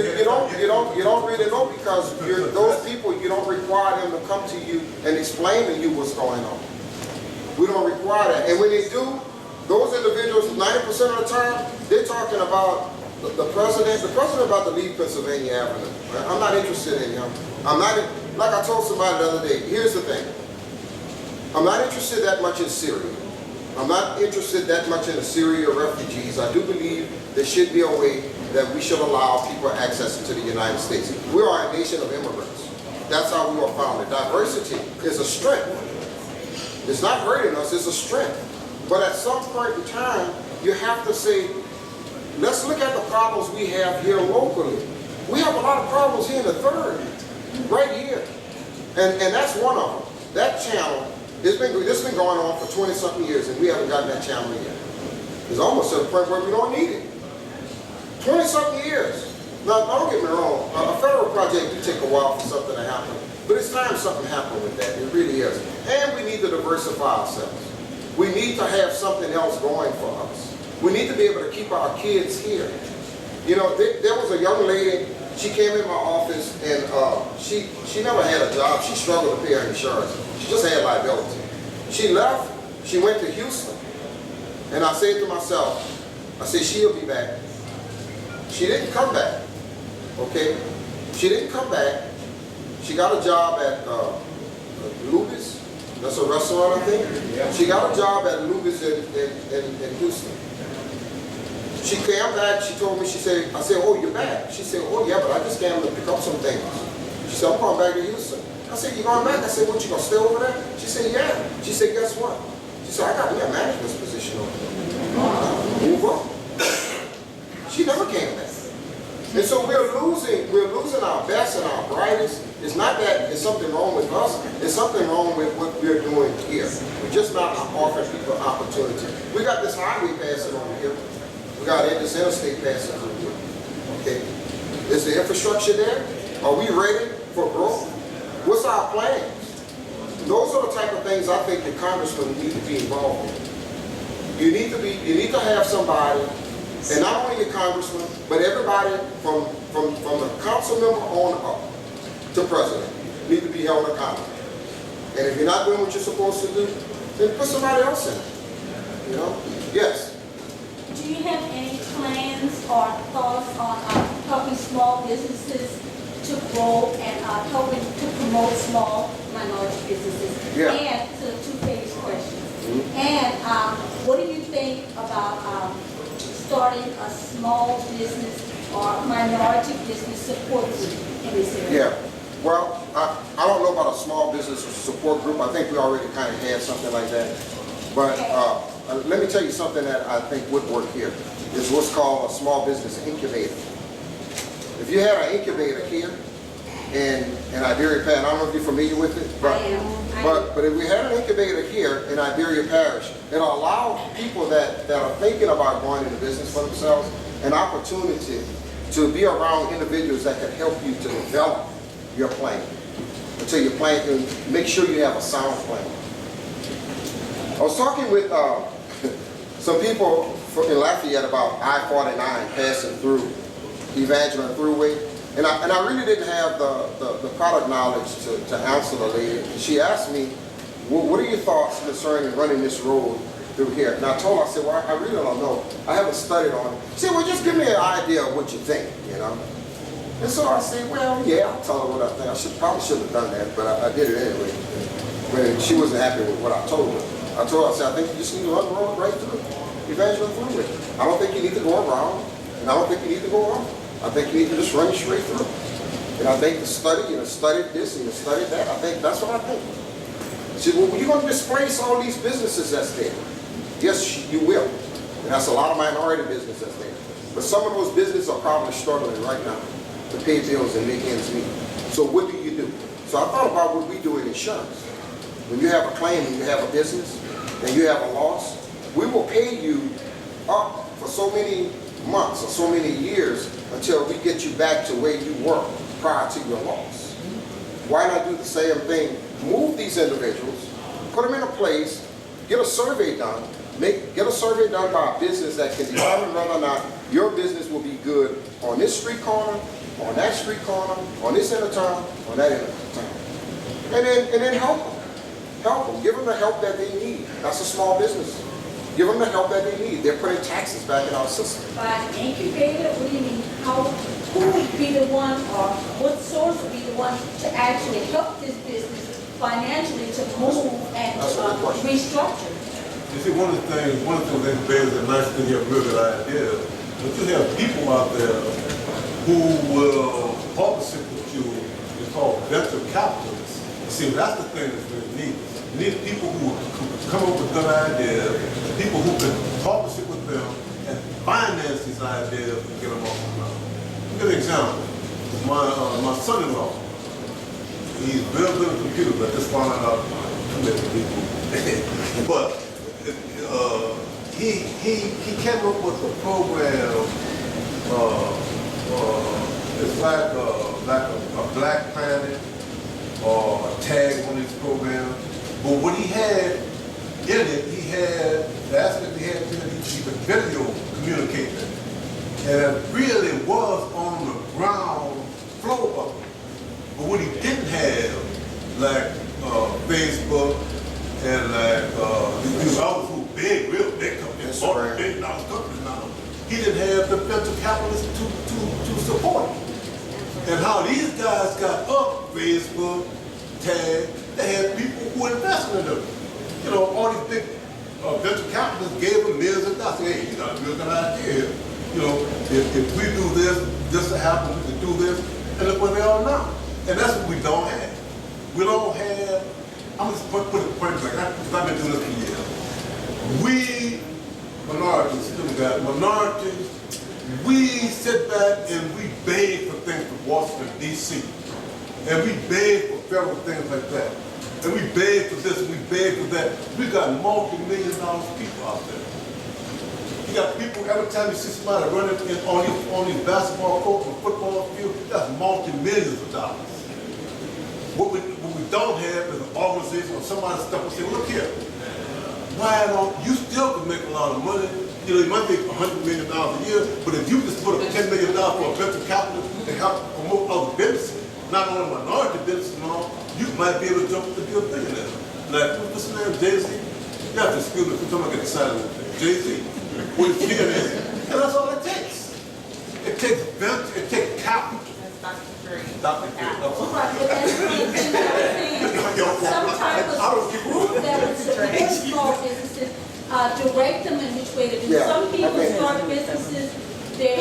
really know because those people, you don't require them to come to you and explain to you what's going on. We don't require that. And when they do, those individuals, 90% of the time, they're talking about the president. The president about to leave Pennsylvania Avenue. Right? I'm not interested in him. Like I told somebody the other day, here's the thing. I'm not interested that much in Syria. I'm not interested that much in the Syria refugees. I do believe there should be a way that we should allow people access to the United States. We are a nation of immigrants. That's how we were founded. Diversity is a strength. It's not hurting us, it's a strength. But at some point in time, you have to say, let's look at the problems we have here locally. We have a lot of problems here in the third, right here. And that's one of them. That channel, this has been going on for 20-something years, and we haven't gotten that channel yet. It's almost to the point where we don't need it. 20-something years. Now, don't get me wrong, a federal project do take a while for something to happen, but it's time something happened with that. It really is. And we need to diversify ourselves. We need to have something else going for us. We need to be able to keep our kids here. You know, there was a young lady, she came in my office, and she never had a job. She struggled to pay her insurance. She just had liability. She left, she went to Houston. And I said to myself, I said, she'll be back. She didn't come back, okay? She didn't come back. She got a job at Luby's. That's a restaurant, I think. Yeah. She got a job at Luby's in Houston. She came back, she told me, I said, oh, you're back? She said, oh, yeah, but I just came to pick up some things. She said, I'm going back to Houston. I said, you going back? I said, what, you going to stay over there? She said, yeah. She said, guess what? She said, I got me a management position over there. Move up. She never came back. And so we're losing our best and our brightest. It's not that there's something wrong with us. There's something wrong with what we're doing here. We're just not offering people opportunity. We got this highway passing over here. We got this interstate passing over here. Okay. Is the infrastructure there? Are we ready for growth? What's our plans? Those are the type of things I think the congressman need to be involved in. You need to have somebody, and not only your congressman, but everybody from the council member on up to president need to be held accountable. And if you're not doing what you're supposed to do, then put somebody else in it. You know? Yes. Do you have any plans or thoughts on helping small businesses to grow and helping to promote small minority businesses? Yeah. And to the two previous questions, And what do you think about starting a small business or minority business support group in this area? Yeah, well, I don't know about a small business support group. I think we already kind of had something like that. But let me tell you something that I think would work here. Is what's called a small business incubator. If you had an incubator here in Iberia Parish, I don't know if you're familiar with it, but but if we had an incubator here in Iberia Parish, it'll allow people that are thinking about going into business for themselves an opportunity to be around individuals that can help you to develop your plan until your plan can make sure you have a sound plan. I was talking with some people in Lafayette about I-49 passing through Evangeline Thruway, and I really didn't have the product knowledge to answer the lady. She asked me, well, what are your thoughts concerning running this road through here? And I told her, I said, well, I really don't know. I haven't studied on it. She said, well, just give me an idea of what you think, you know. And so I said, well, yeah, I'll tell her what I think. I probably shouldn't have done that, but I did it anyway. When she wasn't happy with what I told her. I told her, I said, I think you just need to run the road right through Evangeline Thruway. I don't think you need to go around, and I don't think you need to go around. I think you need to just run it straight through. And I think the study, you know, studied this and you studied that. I think that's what I think. She said, well, you're going to displace all these businesses that's there. Yes, you will. And that's a lot of minority business that's there. But some of those businesses are probably struggling right now to pay bills and make ends meet. So what do you do? So I thought about what we do in insurance. When you have a claim and you have a business and you have a loss, we will pay you up for so many months or so many years until we get you back to where you were prior to your loss. Why not do the same thing? Move these individuals, put them in a place, get a survey done, get a survey done by a business that can determine whether or not your business will be good on this street corner, on that street corner, on this end of town, on that end of town. And then help them. Help them. Give them the help that they need. That's a small business. Give them the help that they need. They're putting taxes back in our system. By incubator, what do you mean? Who would be the one, or what source would be the one to actually help this business financially to move and restructure? You see, one of the things that bears a nice thing, you have a real good idea, but you have people out there who will partnership with you, it's called venture capitalists. See, that's the thing that's really needed. You need people who come up with good ideas, people who can partnership with them and finance these ideas and get them off the ground. Give an example. My son-in-law, he's real good at computers, but just found out too many people. But he came up with a program. It's like a Black Planet or a tag on his program. But what he had in it, he had the aspect he had in it, he could video communicate it. And it really was on the ground floor of it. But what he didn't have, like Facebook and like these others who big, real big companies, big dollar companies now, he didn't have the venture capitalists to support him. And how these guys got up Facebook, Tag, they had people who invested in them. You know, all these big venture capitalists gave them millions of dollars. Hey, you got a real good idea here. You know, if we do this will happen, we can do this. And look where they are now. And that's what we don't have. We don't have, I'm just put it point blank, because I've been doing this for years. We, minorities, we sit back and we beg for things from Washington, D.C. And we beg for federal things like that. And we beg for this and we beg for that. We got multi-million-dollar people out there. You got people, every time you see somebody running on these basketball courts or football field, that's multi-millions of dollars. What we don't have is an organization or somebody step up and say, look here, why don't you still can make a lot of money? You know, you might make $100 million a year, but if you just put up $10 million for a venture capitalist to help promote other businesses, not only minority businesses and all, you might be able to jump to be a billionaire. Like, what's his name, Jay-Z? You have to excuse me if I'm get excited with that. Jay-Z, with his billionaires. And that's all it takes. It takes venture, it takes capital. Dr. Dre. Right, but that's what I'm saying. Some type of group that would support small business direct them in which way to do. Yeah, Some people okay. start businesses, they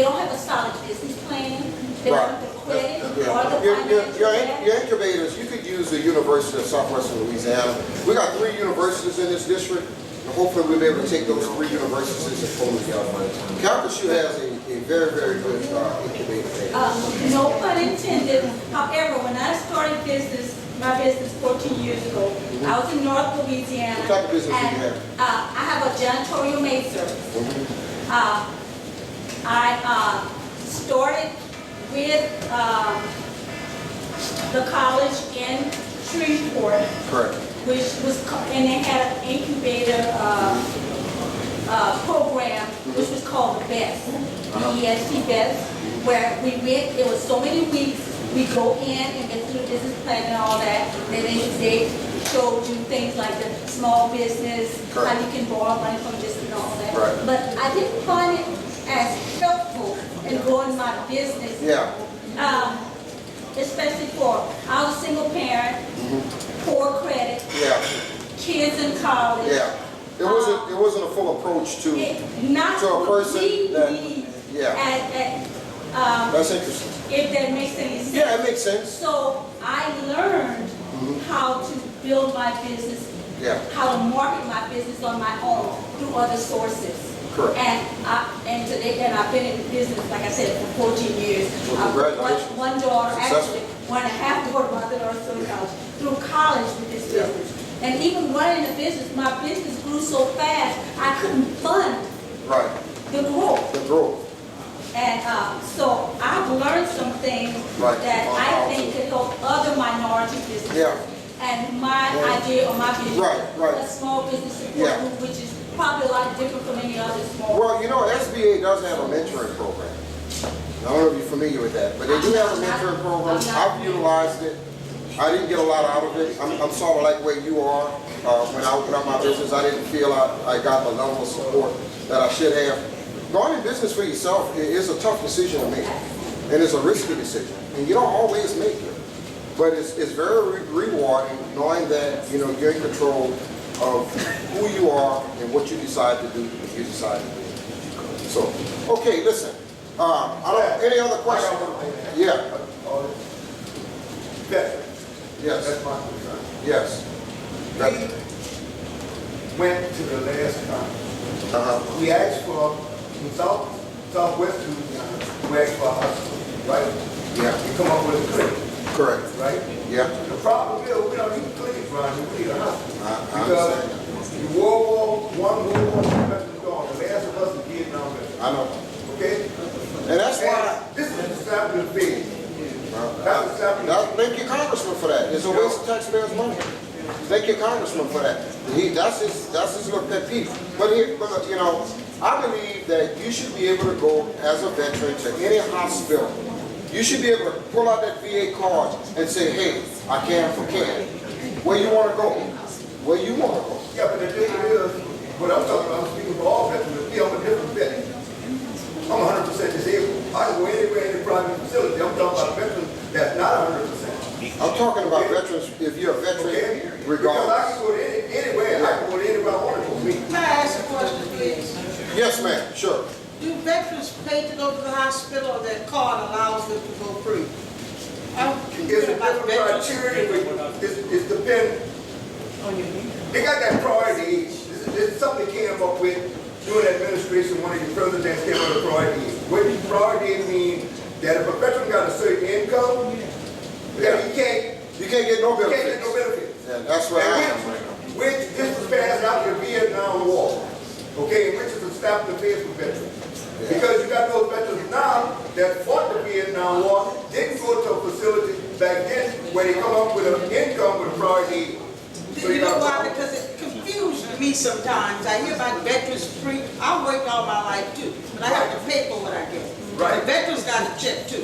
don't have a solid business plan, they don't have the credit or the financial. Your incubators, you could use the University of Southwestern Louisiana. We got 3 universities in this district, and hopefully we'll be able to take those 3 universities and pull them together. Calcasieu has a very, very good incubator there. No pun intended. However, when I started my business 14 years ago, I was in North Louisiana. What type of business do you and, have? I have a janitorial maid service. I started with the college in Shreveport, Correct. which was, and they had an incubator program, which was called the BEST, B-E-S-T BEST, where we went, it was so many weeks, we go in and get through the business plan and all that, then they showed you things like the small business, how you can borrow money from this and all that. Right. But I didn't find it as helpful in growing my business. Yeah. Especially I was a single parent, poor credit, Yeah. kids in college. Yeah. It wasn't a full approach to Not to a what person we that- need yeah. at, That's interesting. if that makes any sense. Yeah, it makes sense. So I learned how to build my business, Yeah. how to market my business on my own through other sources. Correct. And today, and I've been in business, like I said, for 14 years. Well, congratulations. One daughter, Successful. actually, 1.5 daughter, my other daughter's still in college, through college with this Yeah. business. And even running the business, my business grew so fast, I couldn't fund Right. the growth. The growth. And so I've learned some things Right. that I think could help other minority businesses. Yeah. And my idea or my vision, Right. a small business support Yeah. group, which is probably a lot different from any other small. Well, you know, SBA does have a mentoring program. I don't know if you're familiar with that, but they do have a mentoring program. I've utilized it. I didn't get a lot out of it. I'm sort of like where you are. When I opened up my business, I didn't feel I got the level of support that I should have. Going in business for yourself is a tough decision to make, and it's a risky decision, and you don't always make it. But it's very rewarding knowing that you're in control of who you are and what you decide to do if you decide to do it. So, okay, listen. Any other questions? Yeah. Veterans, Yes. that's my concern. Yes. We went to the last conference. We asked for, in Southwest Louisiana, we asked for a hospital, right? Yeah. We come up with a clinic, Correct. right? Yeah. The problem is, we don't need clinics around here, we need a hospital. I Because understand. the World War I veterans gone, the last of us is Vietnam veterans, I know. okay? And that's why. And this is the establishment fee. That's the establishment. Thank your congressman for that. It's a waste of taxpayers' money. Thank your congressman for that. That's his little pet peeve. But I believe that you should be able to go as a veteran to any hospital. You should be able to pull out that VA card and say, hey, I can for care. Where you want to go? Where you want to go? Yeah, but the thing is, what I'm talking about, I'm speaking for all veterans, I'm a different vet. I'm 100% disabled. I can go anywhere in the private facility. I'm talking about veterans that's not 100%. I'm talking about veterans, if you're a veteran, Okay? Because I regardless. can go to anywhere, I can go to anywhere I want to go. May I ask a question, please? Yes, ma'am, sure. Do veterans pay to go to the hospital, or their card allows them to go free? I'm It's a concerned about different veterans. criteria, it's dependent. They got that priority age. This is something they came up with during the administration, one of the presidents came up with priority age. What the priority age means that if a veteran got a certain income, then you can't get no benefits. Yeah, that's where I am right now. Which this was passed out in the Vietnam War, okay, which is a slap in the face for veterans. Yeah. Because you got those veterans now that fought the Vietnam War, didn't go to a facility back then where they come up with an income with a priority. So You know why? got- Because it confused me sometimes. I hear about veterans free. I worked all my life too, but I have to pay for what I get. Right. The veterans got a check too.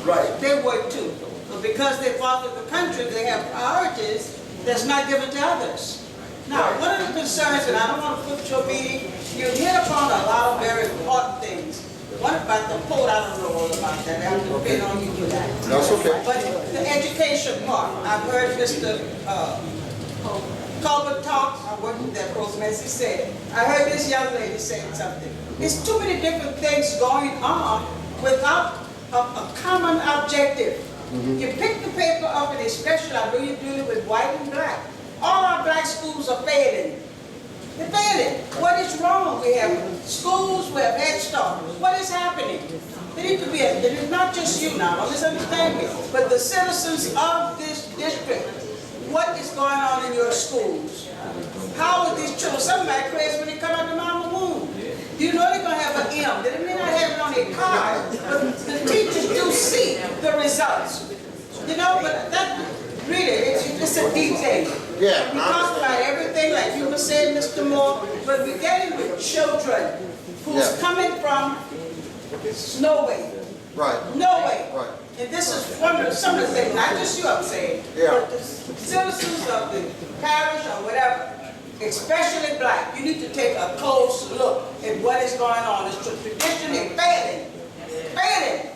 Right. They work too. But because they fought for the country, they have priorities that's not given to others. Now, Right. one of the concerns, and I don't want to put your meeting, you hit upon a lot of very important things. One about the code, I don't know all about that. I have to depend on you for that. That's okay. But the education part, I've heard Mr. Culver talks, I worked with that program, as he said. I heard this young lady saying something. There's too many different things going on without a common objective. You pick the paper up, and especially I know you're dealing with white and black. All our black schools are failing. They're failing. What is wrong? We have schools, we have Head Start. What is happening? There need to be it is not just you now, don't misunderstand me, but the citizens of this district. What is going on in your schools? How are these children? Some of my kids, when they come out of the mama womb, you know they're going to have an M. They may not have it on their card, but the teachers do see the results. You know, but that really, it's a detail. Yeah, We I talk understand. about everything, like you were saying, Mr. Moore, but we're getting with children who's Yeah. coming from no way. Right. No way. Right. And this is one of some of the things, not just you, I'm saying, Yeah. but the citizens of the parish or whatever, especially black, you need to take a close look at what is going on. It's tradition and failing. Failing.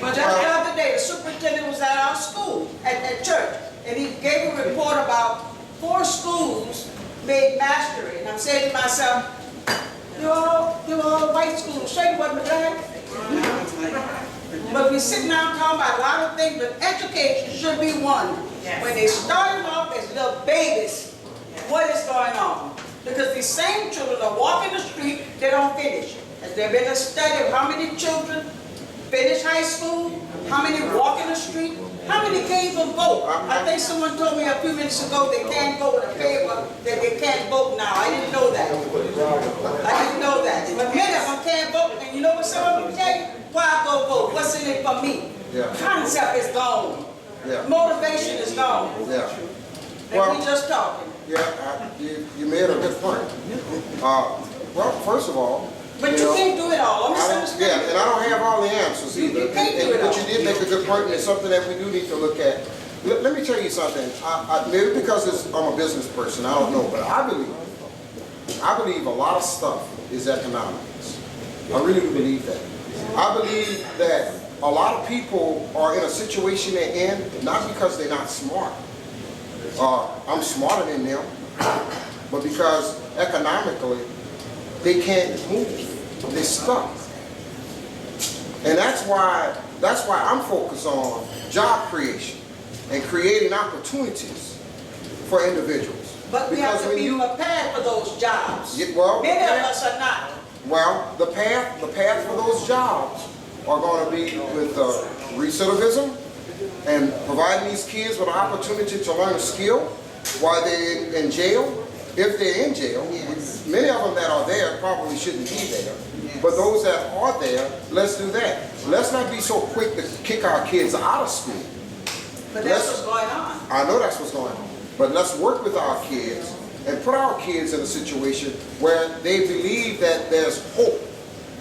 But just the other day, the superintendent was at our school, at church, and he gave a report about 4 schools made mastery. And I'm saying to myself, they're all white schools. Shady wasn't black. But we sit down talking about a lot of things, but education should be one. When they started off as little babies, what is going on? Because these same children are walking the street, they don't finish. Has there been a study of how many children finish high school? How many walk in the street? How many can't even vote? I think someone told me a few minutes ago they can't go with a paper that they can't vote now. I didn't know that. I didn't know that. But many of them can't vote. And you know what some of them tell you? Why go vote? What's in it for me? Yeah. Concept is gone. Yeah. Motivation is gone. Yeah. And Well- we just talking. Yeah, you made a good point. Well, first of all, But you know, can't do it all. I'm I don't, misunderstanding. yeah, and I don't have all the answers either. You can't do it But all. you did make a good point, and it's something that we do need to look at. Let me tell you something. Maybe because I'm a business person, I don't know, but I believe a lot of stuff is economics. I really do believe that. I believe that a lot of people are in a situation they're in, not because they're not smart. I'm smarter than them, but because economically, they can't move. They're stuck. And that's why I'm focused on job creation and creating opportunities for individuals. But we have Because to when be you- prepared for those jobs. Yeah, well, Many yeah. of us are not. Well, the path for those jobs are going to be with recidivism and providing these kids with an opportunity to learn a skill while they're in jail. If they're in jail, many of them that are there probably shouldn't be there. But those that are there, let's do that. Let's not be so quick to kick our kids out of school. But that's what's going on. I know that's what's going on. But let's work with our kids and put our kids in a situation where they believe that there's hope.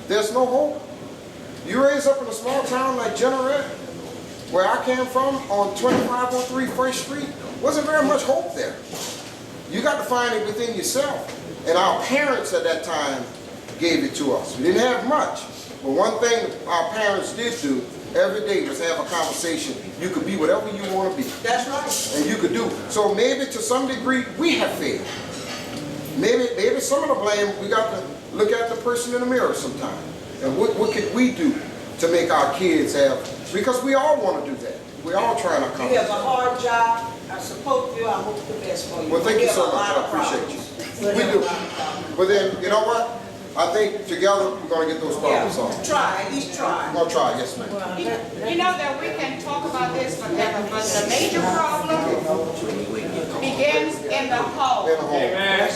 There's no hope. You raise up in a small town like Generette, where I came from, on 2503 First Street, wasn't very much hope there. You got to find it within yourself. And our parents at that time gave it to us. We didn't have much. But one thing our parents did do every day was have a conversation. You could be whatever you want to be. That's right. And you could do. So maybe to some degree, we have failed. Maybe some of the blame, we got to look at the person in the mirror sometime. And what could we do to make our kids have, because we all want to do that. We all trying to You accomplish have a that. hard job. I support you. I hope the best for you. Well, thank you have so a much. lot I of appreciate problems. you. We do. But then, you know what? I think together we're going to get those problems Yeah, solved. try, at least try. I'm going to try, yes, ma'am. You know that we can talk about this forever, but the major problem begins in the home. In the home.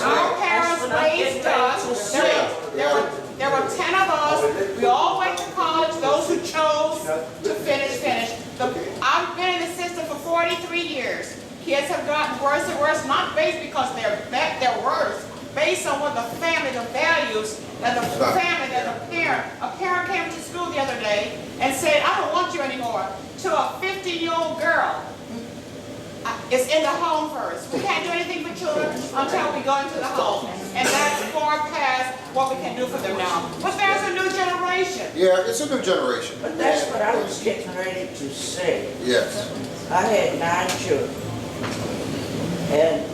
Our parents raised us, there were 10 of us, we all went to college, those who chose to finish. I've been in the system for 43 years. Kids have gotten worse and worse, not based because they're worse, based on what the family, the values, and the family, and the parent. A parent came to school the other day and said, I don't want you anymore, to a 50-year-old girl. It's in the home first. We can't do anything for children until we go into the home. And that's far past what we can do for them now. But there's a new generation. Yeah, it's a new generation. But that's what I was getting ready to say. Yes. I had 9 children. And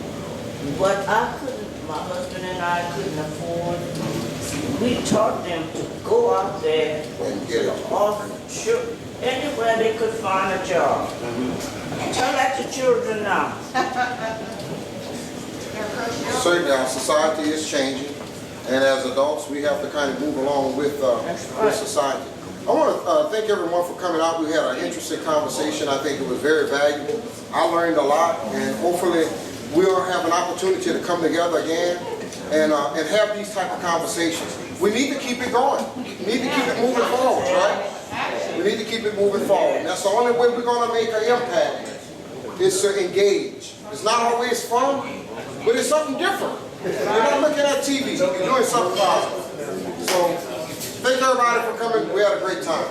what I couldn't, my husband and I couldn't afford, we taught them to go out there And get it. sure, anywhere they could find a job. Tell that to children now. Certainly, our society is changing, and as adults, we have to kind of move along with society. I want to thank everyone for coming out. We had an interesting conversation. I think it was very valuable. I learned a lot, and hopefully we'll have an opportunity to come together again and have these type of conversations. We need to keep it going. We need to keep it moving forward, right? We need to keep it moving forward. And that's the only way we're going to make an impact, is to engage. It's not always fun, but it's something different. You're not looking at TV, you're doing something positive. So, thank everybody for coming. We had a great time.